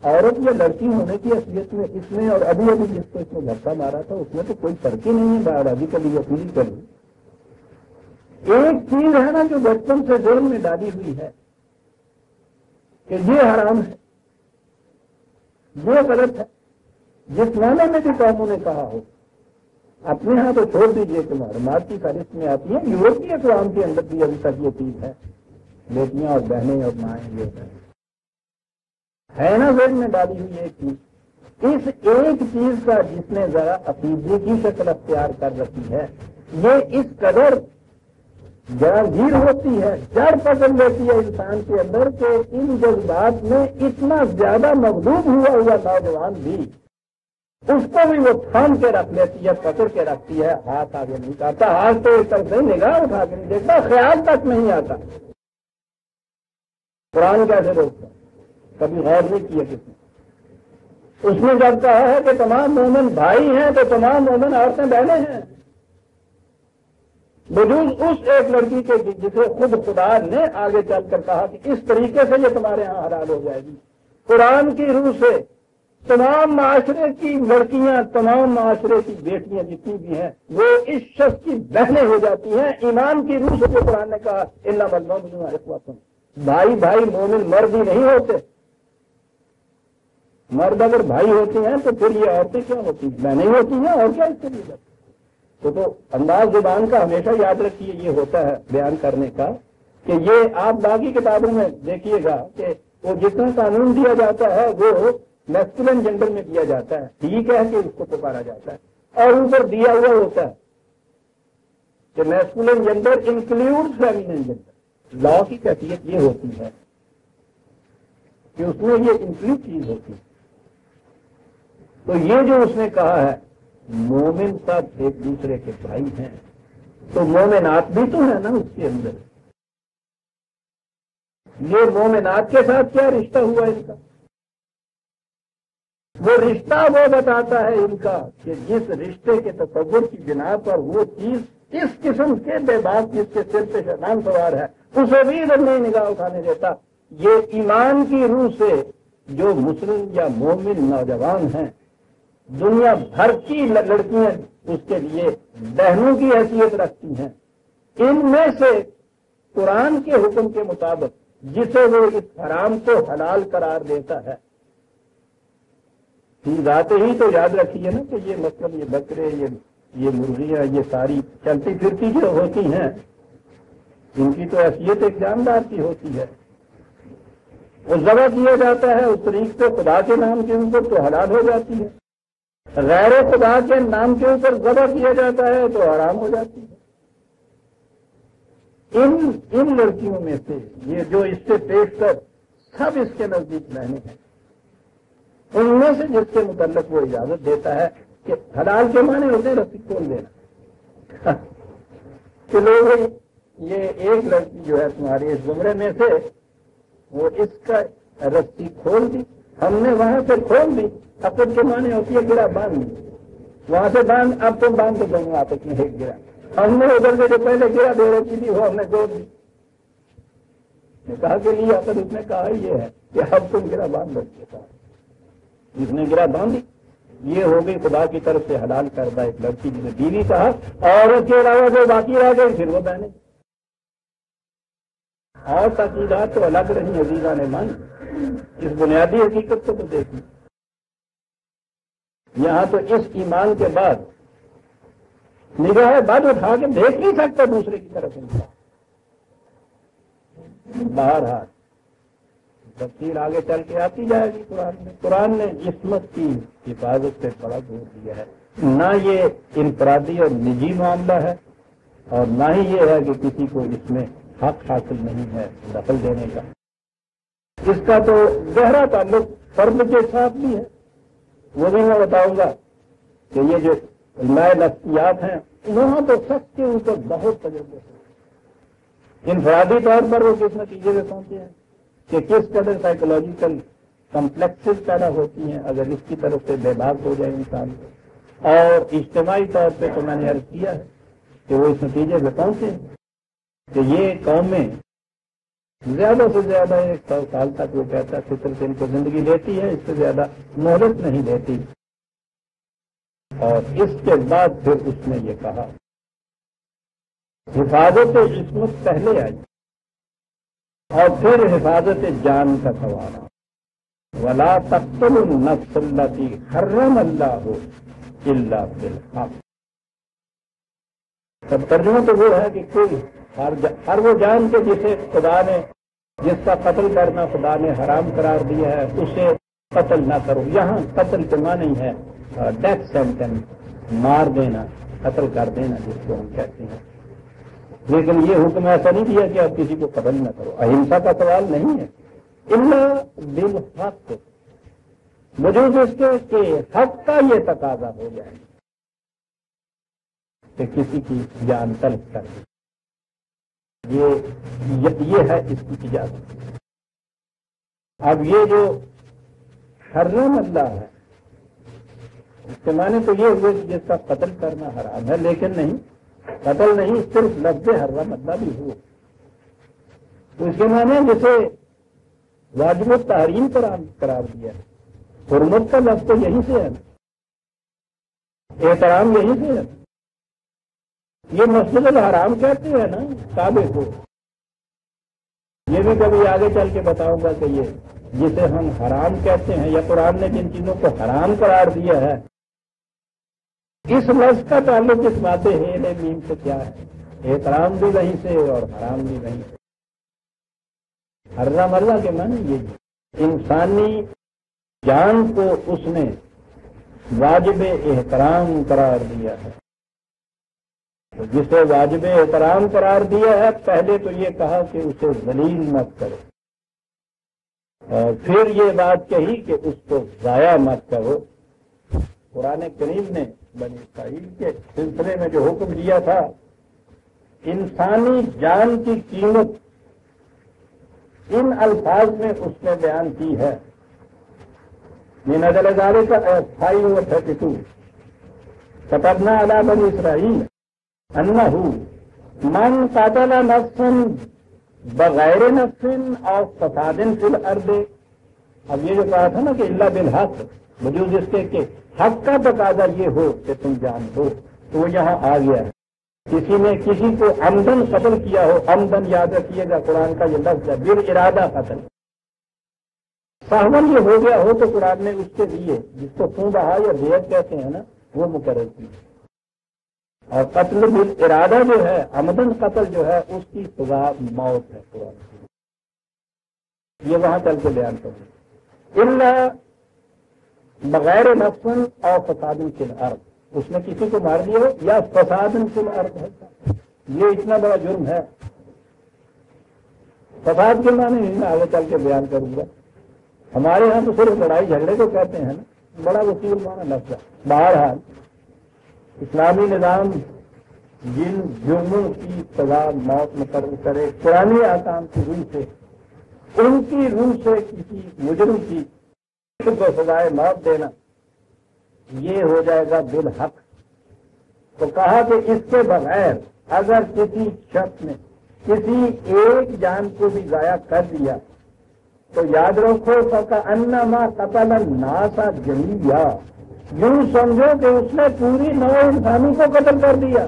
عورت یا لڑکی ہونے کی حیثیت میں اس میں اور ابھی جس کو اس نے دھکا مارا تھا اس میں تو کوئی فرق ہی نہیں ہے بایولوجیکلی یا فزیکلی. ایک چیز ہے نا جو بچپن سے ذہن میں ڈالی ہوئی ہے کہ یہ حرام ہے، یہ غلط ہے. جس معنی میں بھی قوموں نے کہا ہو، اپنے ہاں تو چھوڑ دیجیے کہ معلومات کی فہرست میں آتی ہے. یورپی اقوام کے اندر بھی ابھی تک یہ چیز ہے، بیٹیاں اور بہنیں اور مائیں یہ ہیں. ہے نا ذہن میں ڈالی ہوئی ایک چیز. اس ایک چیز کا جس نے ذرا عقیدے کی شکل اختیار کر رکھی ہے، یہ اس قدر جاگیر ہوتی ہے، جڑ پکڑ لیتی ہے انسان کے اندر کہ ان جذبات میں اتنا زیادہ مغلوب ہوا نوجوان بھی اس کو بھی وہ تھام کے رکھ لیتی ہے، پکڑ کے رکھتی ہے، ہاتھ آگے نہیں کرتا، ہاتھ تو ایک طرف نہیں، نگاہ اٹھا کے نہیں دیکھتا، خیال تک نہیں آتا. قرآن کیسے روکتا؟ کبھی غور نہیں کیا کسی نے. اس نے جب کہا ہے کہ تمام مومن بھائی ہیں تو تمام مومن عورتیں بہنیں ہیں، بجوز اس ایک لڑکی کے جسے خود خدا نے آگے چل کر کہا کہ اس طریقے سے یہ تمہارے ہاں حلال ہو جائے گی. قرآن کی روح سے تمام معاشرے کی لڑکیاں، تمام معاشرے کی بیٹیاں جتنی بھی ہیں وہ اس شخص کی بہنیں ہو جاتی ہیں. ایمان کی روح سے جو قرآن نے کہا انما المؤمنون اخوۃ، بھائی بھائی مومن مرد ہی نہیں ہوتے. مرد اگر بھائی ہوتے ہیں تو پھر یہ عورتیں کیوں ہوتی ہیں؟ بہنیں ہوتی ہیں، اور کیا اس کے لیے تو انداز زبان کا ہمیشہ یاد رکھیے یہ ہوتا ہے بیان کرنے کا کہ یہ آپ باقی کتابوں میں دیکھیے گا کہ وہ جتنا قانون دیا جاتا ہے وہ میسکولن جینڈر میں دیا جاتا ہے، ٹھیک ہے کہ اس کو پکارا جاتا ہے، اور اوپر دیا ہوا ہوتا ہے کہ masculine gender include feminine gender. لا کی کیفیت یہ ہوتی ہے کہ اس میں یہ انکلوڈ چیز ہوتی ہے. تو یہ جو اس نے کہا ہے مومن سب ایک دوسرے کے بھائی ہیں، تو مومنات بھی تو ہے نا اس کے اندر. یہ مومنات کے ساتھ کیا رشتہ ہوا ان کا؟ وہ رشتہ وہ بتاتا ہے ان کا کہ جس رشتے کے تصور کی بنا پر وہ چیز اس قسم کے بے باک جس کے سر پہ شیطان سوار ہے اسے بھی ادھر نہیں نگاہ اٹھانے دیتا. یہ ایمان کی روح سے جو مسلم یا مومن نوجوان ہیں، دنیا بھر کی لڑکیاں اس کے لیے بہنوں کی حیثیت رکھتی ہیں. ان میں سے قرآن کے حکم کے مطابق جسے وہ اس حرام کو حلال قرار دیتا ہے، ذات ہی تو یاد رکھیے نا کہ یہ مطلب یہ بکرے، یہ مرغیاں، یہ ساری چلتی پھرتی جو ہوتی ہیں ان کی تو حیثیت ایک جاندار کی ہوتی ہے. وہ ذبح کیا جاتا ہے اس طریق سے خدا کے نام کے اوپر تو حلال ہو جاتی ہے، غیر خدا کے نام کے اوپر ذبح کیا جاتا ہے تو حرام ہو جاتی ہے. ان لڑکیوں میں سے یہ جو اس سے پیش کر سب اس کے نزدیک بہنیں ہیں، ان میں سے جس کے متعلق وہ اجازت دیتا ہے کہ حلال کے معنی ہوتے ہیں رسی کھول دینا کہ لوگ یہ ایک لڑکی جو ہے تمہاری اس زمرے میں سے وہ اس کا رسی کھول دی، ہم نے وہاں سے کھول دی. عقد کے معنی ہوتی ہے گرا باندھ دی، وہاں سے باندھ، اب تم باندھ تو دونوں آپس میں ایک گرا، ہم نے ادھر سے جو پہلے گرا دے رہی تھی وہ ہم نے جوڑ دی. کہا کہ لیے عقد اس نے کہا یہ ہے کہ اب تم گرا باندھ رکھتے، جس نے گرا باندھی یہ ہو گئی خدا کی طرف سے حلال کردہ ایک لڑکی جس نے بیوی کہا، اور اس کے علاوہ جو باقی رہ گئی پھر وہ بہنیں. اور تقیدات تو الگ رہی عزیزاں نے مان. اس بنیادی حقیقت کو تو دیکھیں، یہاں تو اس ایمان کے بعد نگاہ بد اٹھا کے دیکھ نہیں سکتا دوسرے کی طرف انسان. بہرحال تفصیل آگے چل کے آتی جائے گی. قرآن نے عصمت کی حفاظت سے بڑا زور دیا ہے. نہ یہ انفرادی اور نجی معاملہ ہے اور نہ ہی یہ ہے کہ کسی کو اس میں حق حاصل نہیں ہے دخل دینے کا. اس کا تو گہرا تعلق فرد کے ساتھ بھی ہے. وہ بھی میں بتاؤں گا کہ یہ جو علماء نفسیات ہیں وہاں تو سب کے اوپر بہت تجربے ہیں. انفرادی طور پر وہ کس نتیجے میں پہنچے ہیں کہ کس قدر سائیکولوجیکل کمپلیکسز پیدا ہوتی ہیں اگر اس کی طرف سے بے باک ہو جائے انسان کو. اور اجتماعی طور پہ تو میں نے عرض کیا ہے کہ وہ اس نتیجے پہ پہنچے کہ یہ قومیں زیادہ سے زیادہ 100 سال تک وہ کہتا ہے فطرت ان کو زندگی دیتی ہے، اس سے زیادہ مہلت نہیں دیتی. اور اس کے بعد پھر اس نے یہ کہا حفاظت عصمت پہلے آئی اور پھر حفاظت جان کا سوال آ. ولا تقتلوا النفس التي حرم الله الا بالحق. تب ترجمہ تو وہ ہے کہ کوئی ہر وہ جان کے جسے خدا نے جس کا قتل کرنا خدا نے حرام قرار دیا ہے اسے قتل نہ کرو. یہاں قتل کے معنی ہے ڈیتھ سینٹنس، مار دینا، قتل کر دینا جس کو ہم کہتے ہیں. لیکن یہ حکم ایسا نہیں دیا کہ آپ کسی کو قتل نہ کرو. اہنسا کا سوال نہیں ہے. الا بالحق، وجود اس کے کہ حق کا یہ تقاضا ہو جائے کہ کسی کی جان تلف کر دے. یہ ہے اس کی اجازت. اب یہ جو حرم اللہ ہے اس کے معنی تو یہ ہوئے کہ جس کا قتل کرنا حرام ہے، لیکن نہیں، قتل نہیں، صرف لفظ حرم اللہ بھی ہو. تو اس کے معنی جسے واجب التحریم قرار دیا ہے. حرمت کا لفظ تو یہیں سے ہے، احترام یہیں سے ہے. یہ مسجد الحرام کہتے ہیں نا کعبے کو. یہ بھی کبھی آگے چل کے بتاؤں گا کہ یہ جسے ہم حرام کہتے ہیں یا قرآن نے جن چیزوں کو حرام قرار دیا ہے، اس لفظ کا تعلق اس بات میم سے کیا ہے. احترام بھی وہیں سے اور حرام بھی وہیں سے. حرام اللہ کے معنی یہ انسانی جان کو اس نے واجب احترام قرار دیا ہے. جسے واجب احترام قرار دیا ہے پہلے تو یہ کہا کہ اسے ذلیل مت کرو، اور پھر یہ بات کہی کہ اس کو ضائع مت کرو. قرآن کریم نے بنی اسرائیل کے سلسلے میں جو حکم دیا تھا، انسانی جان کی قیمت ان الفاظ میں اس نے بیان کی ہے. من اجل ذالک 532 كتبنا علی بنی اسرائیل انہ من قتل نفسا بغیر نفس او فساد فی الارض. اب یہ جو کہا تھا نا کہ الا بالحق، وجود اس کے کہ حق کا تقاضا یہ ہو کہ تم جان دو، تو وہ یہاں آ گیا ہے. کسی نے کسی کو عمدن قتل کیا ہو، عمدن یاد رکھیے گا قرآن کا یہ لفظ ہے، بالارادہ قتل. سہون یہ ہو گیا ہو تو قرآن نے اس کے لیے جس کو خون بہا یا دیت کہتے ہیں نا وہ مقرر کی. اور قتل بالارادہ جو ہے، عمدن قتل جو ہے، اس کی سزا موت ہے قرآن کی. یہ وہاں چل کے بیان کروں. الا بغیر نفس اور فساد فی الارض، اس نے کسی کو مار دیا ہو یا فساد فی الارض ہے. یہ اتنا بڑا جرم ہے. فساد کے معنی میں آگے چل کے بیان کروں گا. ہمارے ہاں تو صرف لڑائی جھگڑے کو کہتے ہیں نا، بڑا وسیع معنی لفظ ہے. بہرحال اسلامی نظام جن جرموں کی سزا موت مقرر کرے پرانے احکام کی روح سے، ان کی روح سے کسی مجرم کی کو سزائے موت دینا، یہ ہو جائے گا بالحق. تو کہا کہ اس کے بغیر اگر کسی شخص نے کسی ایک جان کو بھی ضائع کر دیا تو یاد رکھو فَكَأَنَّمَا قَتَلَ النَّاسَ جَمِيعًا، یوں سمجھو کہ اس نے پوری نو انسانی کو قتل کر دیا.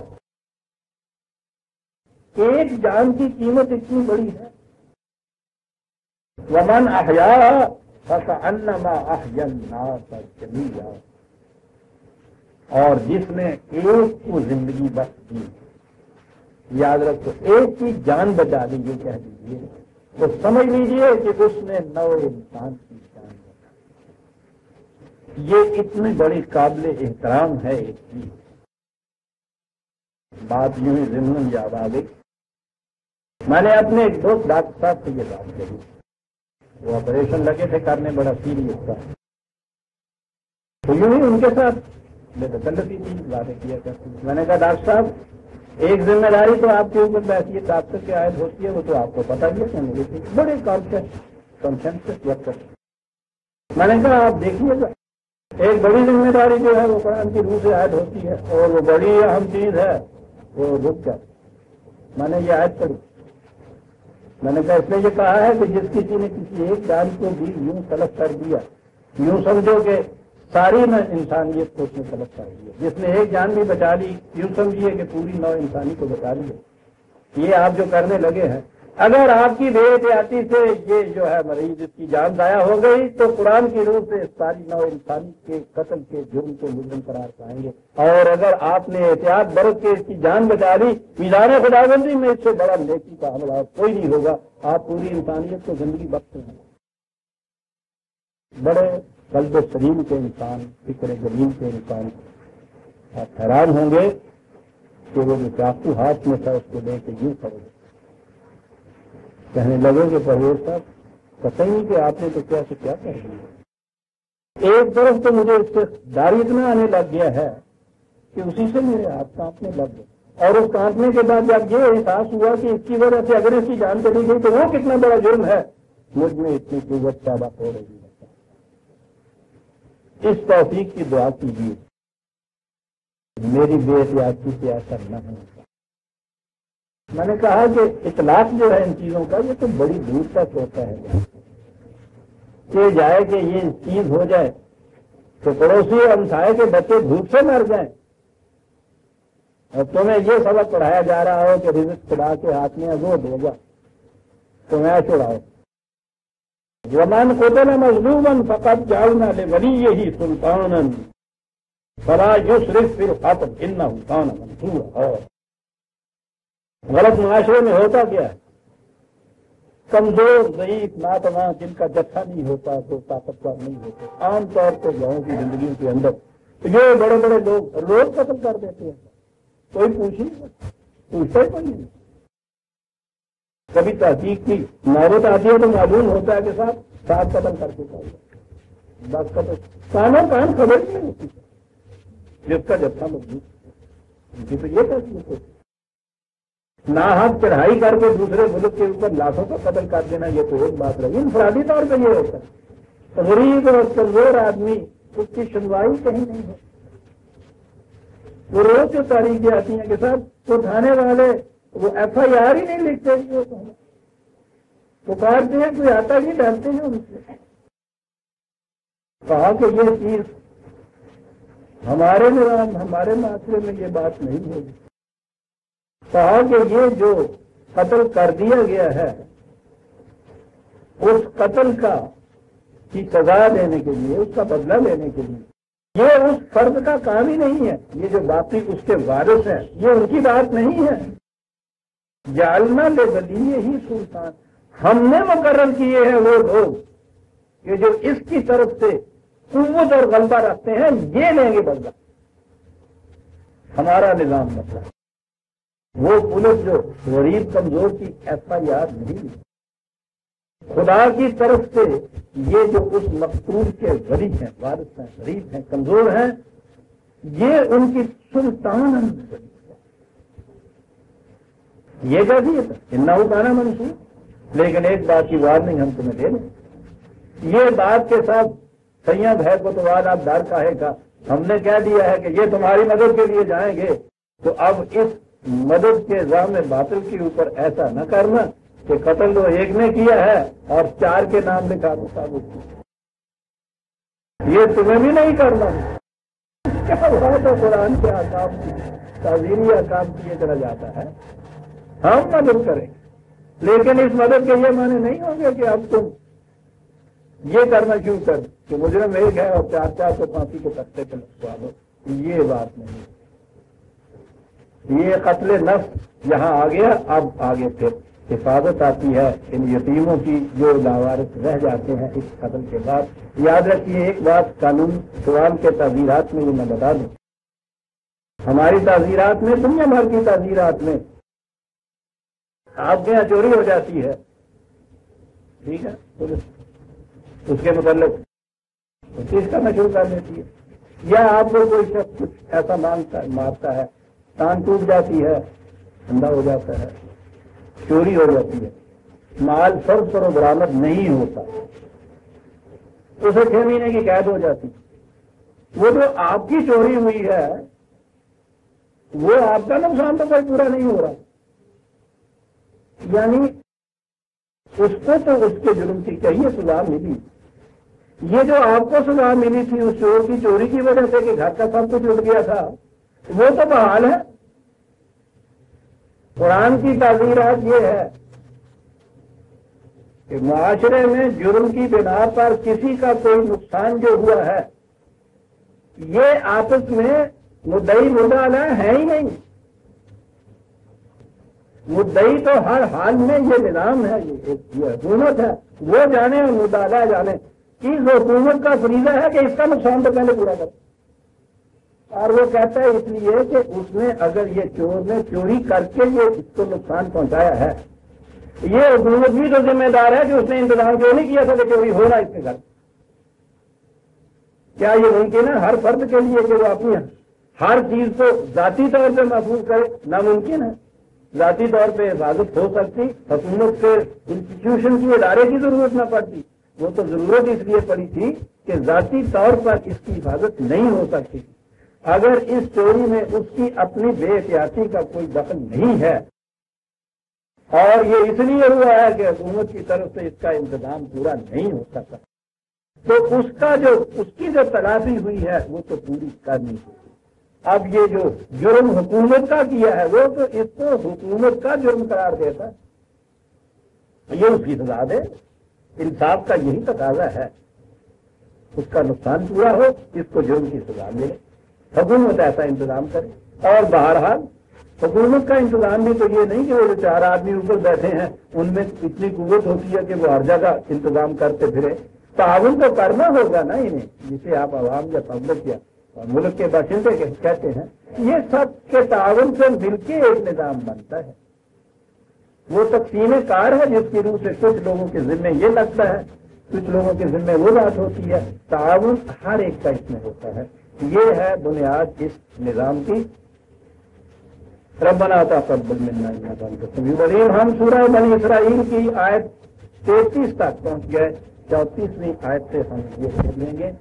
ایک جان کی قیمت اتنی بڑی ہے. وَمَنْ أَحْيَاهَا فَكَأَنَّمَا أَحْيَا النَّاسَ جَمِيعًا، اور جس نے ایک کو زندگی بخش دی، یاد رکھو ایک کی جان بچا دی، یہ کہہ دیجیے تو سمجھ لیجیے کہ اس نے نو انسان کی جان بچا. یہ اتنی بڑی قابل احترام ہے ایک چیز. بات یوں ہی ضمن یاد آ گئی. میں نے اپنے ایک دوست ڈاکٹر صاحب سے یہ بات کہی، وہ آپریشن لگے تھے کرنے، بڑا سیریس تھا. تو یوں ہی ان کے ساتھ بے تکلفی تھی، باتیں کیا کرتی. میں نے کہا ڈاکٹر صاحب ایک ذمہ داری تو آپ کے اوپر بیٹھی ہے، ڈاکٹر کے عائد ہوتی ہے، وہ تو آپ کو پتہ ہی ہے کہ مجھے بڑے کانشنس وقت. میں نے کہا آپ دیکھیے گا ایک بڑی ذمہ داری جو ہے وہ قرآن کی روح سے عائد ہوتی ہے، اور وہ بڑی اہم چیز ہے وہ رک جائے. میں نے یہ عائد پڑھی. میں نے کہا اس نے یہ کہا ہے کہ جس کسی نے کسی ایک جان کو بھی یوں تلف کر دیا، یوں سمجھو کہ ساری انسانیت کو اس نے تلف کر دیا. جس نے ایک جان بھی بچا لی، یوں سمجھیے کہ پوری نو انسانی کو بچا لیا. یہ آپ جو کرنے لگے ہیں اگر آپ کی بے احتیاطی سے یہ جو ہے مریض اس کی جان ضائع ہو گئی تو قرآن کی روح سے ساری نو انسانی کے قتل کے جرم کو مجرم قرار پائیں گے، اور اگر آپ نے احتیاط برت کے اس کی جان بچا لی، میزان خداوندی میں اس سے بڑا نیکی کا عمل آپ کوئی نہیں ہوگا۔ آپ پوری انسانیت کو زندگی بخشتے ہیں، بڑے قلب سلیم کے انسان، فکر جمیل کے انسان، آپ حیران ہوں گے کہ وہ جو چاقو ہاتھ میں تھا اس کو لے کے یوں کھڑے کہنے لگے کہ پرویز صاحب پتہ نہیں کہ آپ نے تو کیا سے کیا کہہ دیا۔ ایک طرف تو مجھے اس سے ڈر اتنا آنے لگ گیا ہے کہ اسی سے میرے ہاتھ کانپنے لگ گئے، اور اس کانپنے کے بعد جب یہ احساس ہوا کہ اس کی وجہ سے اگر اس کی جان چلی گئی تو وہ کتنا بڑا جرم ہے، مجھ میں اتنی قوت پیدا ہو رہی ہے۔ اس توفیق کی دعا کیجیے، میری بے احتیاطی سے ایسا نہ ہو۔ میں نے کہا کہ اطلاق جو ہے ان چیزوں کا یہ تو بڑی دور تک ہوتا ہے کہ جائے کہ یہ چیز ہو جائے تو پڑوسی ہمسائے کے بچے بھوک سے مر جائیں، اور تمہیں یہ سبق پڑھایا جا رہا ہو کہ رزق خدا کے ہاتھ میں وہ دے گا، تمہیں چھڑاؤ۔ ومن قتل مظلوما فقد جعلنا لوليه سلطانا فلا يسرف في القتل انه كان منصورا۔ غلط معاشرے میں ہوتا کیا ہے، کمزور ضعیف ناتواں جن کا جتھا نہیں ہوتا تو طاقتور نہیں ہوتے، عام طور پہ گاؤں کی زندگی کے اندر یہ بڑے بڑے لوگ روز قتل کر دیتے ہیں، کوئی پوچھتا ہی کوئی نہیں۔ کبھی تحقیق کی نوبت آتی ہے تو معلوم ہوتا ہے کہ ساتھ قتل کر کے بس قتل کانوں کان خبر نہیں ہوتی، جس کا جتھا مضبوط ان کی تو یہ تحقیق ہوتی۔ ناحق چڑھائی کر کے دوسرے ملک کے اوپر لاکھوں کا قتل کر دینا یہ تو ایک بات رہی، انفرادی طور پہ یہ ہوتا ہے۔ غریب اور کمزور آدمی اس کی سنوائی کہیں نہیں ہے، وہ روز سے تاریخیں آتی ہیں کہ صاحب وہ تھانے والے وہ ایف آئی آر ہی نہیں لکھتے، پکارتے ہیں کوئی آتا ہی ڈالتے ہیں ان سے۔ کہا کہ یہ چیز ہمارے نظام ہمارے معاشرے میں یہ بات نہیں ہوگی۔ کہا کہ یہ جو قتل کر دیا گیا ہے اس قتل کی سزا دینے کے لیے، اس کا بدلہ لینے کے لیے یہ اس فرد کا کام ہی نہیں ہے، یہ جو باقی اس کے وارث ہیں یہ ان کی بات نہیں ہے۔ جعلنا لولیہ ہی سلطان، ہم نے مقرر کیے ہیں وہ لوگ کہ جو اس کی طرف سے قوت اور غلبہ رکھتے ہیں یہ لیں گے بدلہ، ہمارا نظام مسئلہ۔ وہ پولیس جو غریب کمزور کی ایف آئی آر نہیں، خدا کی طرف سے یہ جو اس مقتول کے غریب ہیں، وارث ہیں، غریب ہیں، کمزور ہیں، یہ ان کی سلطان ہے۔ یہ کیفیت ہے انہو کان منصور۔ لیکن ایک بات کی وارننگ ہم تمہیں دے دیں، یہ بات کے ساتھ سید ہے کوتوال آپ ڈر کاہے کا، ہم نے کہہ دیا ہے کہ یہ تمہاری مدد کے لیے جائیں گے، تو اب اس مدد کے الزام باطل کے اوپر ایسا نہ کرنا کہ قتل تو ایک نے کیا ہے اور 4 کے نام لکھا دو ثابت، یہ تمہیں بھی نہیں کرنا۔ تو قرآن کے احکام کی تعزیری احکام کیے چلا جاتا ہے، ہم مدد کریں لیکن اس مدد کے یہ معنی نہیں ہوں گے کہ اب تم یہ کرنا شروع کر کہ مجرم ایک ہے اور 4 کو پھانسی کے تختے پہ لٹکوا دو، یہ بات نہیں۔ یہ قتل نفس یہاں آ گیا، اب آگے پھر حفاظت آتی ہے ان یتیموں کی جو لاوارث رہ جاتے ہیں اس قتل کے بعد۔ یاد رکھیے ایک بات، قانون سوال کے تعزیرات میں یہ میں بتا دوں، ہماری تعزیرات میں، دنیا بھر کی تعزیرات میں آپ کے یہاں چوری ہو جاتی ہے، ٹھیک ہے، پولیس اس کے متعلق چیز کرنا شروع کر دیتی ہے، یا آپ کو کوئی شخص کچھ ایسا مارتا ہے، تان ٹوٹ جاتی ہے، ٹھنڈا ہو جاتا ہے، چوری ہو جاتی ہے، مال فرض پر برآمد نہیں ہوتا، اسے 6 مہینے کی قید ہو جاتی۔ وہ جو آپ کی چوری ہوئی ہے وہ آپ کا نقصان تو کوئی پورا نہیں ہو رہا، یعنی اس کو تو اس کے جرم کی کہیں سزا ملی، یہ جو آپ کو سزا ملی تھی اس چور کی چوری کی وجہ سے کہ گھر کا سب کچھ اٹھ گیا تھا، وہ تو بحال ہے۔ قرآن کی تعزیرات یہ ہے کہ معاشرے میں جرم کی بنا پر کسی کا کوئی نقصان جو ہوا ہے یہ آپس میں مدعی مدعا علیہ ہے ہی نہیں. مدعی تو ہر حال میں یہ نظام ہے، یہ حکومت ہے، وہ جانے اور مدعا علیہ جانے. اس حکومت کا فریضہ ہے کہ اس کا نقصان تو پہلے پورا کرے. اور وہ کہتا ہے اس لیے کہ اس نے اگر یہ چور نے چوری کر کے یہ اس کو نقصان پہنچایا ہے، یہ حکومت بھی تو ذمہ دار ہے کہ اس نے انتظام کیوں نہیں کیا تھا کہ چوری ہو رہا اس کے گھر. کیا یہ ممکن ہے ہر فرد کے لیے کہ وہ اپنی ہر چیز کو ذاتی طور پہ محفوظ کرے؟ ناممکن ہے. ذاتی طور پہ حفاظت ہو سکتی، حکومت کے انسٹیٹیوشن کی ادارے کی ضرورت نہ پڑتی. وہ تو ضرورت اس لیے پڑی تھی کہ ذاتی طور پر اس کی حفاظت نہیں ہو سکتی. اگر اس چوری میں اس کی اپنی بے احتیاطی کا کوئی دخل نہیں ہے اور یہ اس لیے ہوا ہے کہ حکومت کی طرف سے اس کا انتظام پورا نہیں ہو سکتا، تو اس کی جو تلافی ہوئی ہے وہ تو پوری کرنی ہوگی. اب یہ جو جرم حکومت کا کیا ہے وہ تو اس کو حکومت کا جرم قرار دیتا ہے، یہ اس کی سزا دے. انصاف کا یہی تقاضا ہے، اس کا نقصان پورا ہو، اس کو جرم کی سزا ملے. حکومت ایسا انتظام کرے. اور بہرحال حکومت کا انتظام بھی تو یہ نہیں کہ وہ جو 4 آدمی اوپر بیٹھے ہیں ان میں اتنی قوت ہوتی ہے کہ وہ ہر جگہ انتظام کرتے پھرے. تعاون تو کرنا ہوگا نا انہیں، جسے آپ عوام یا پبلک یا ملک کے باشندے کہتے ہیں. یہ سب کے تعاون سے مل کے ایک نظام بنتا ہے. وہ تقسیم کار ہے جس کی روح سے کچھ لوگوں کے ذمے یہ لگتا ہے، کچھ لوگوں کے ذمے وہ بات ہوتی ہے. تعاون ہر ایک کا اس میں ہوتا ہے. یہ ہے بنیاد اس نظام کی. ربنا تقبل منا انک انت السمیع العلیم. ہم سورہ بنی اسرائیل کی آیت 33 تک پہنچ گئے. 34ویں آیت سے ہم یہ پڑھ لیں گے.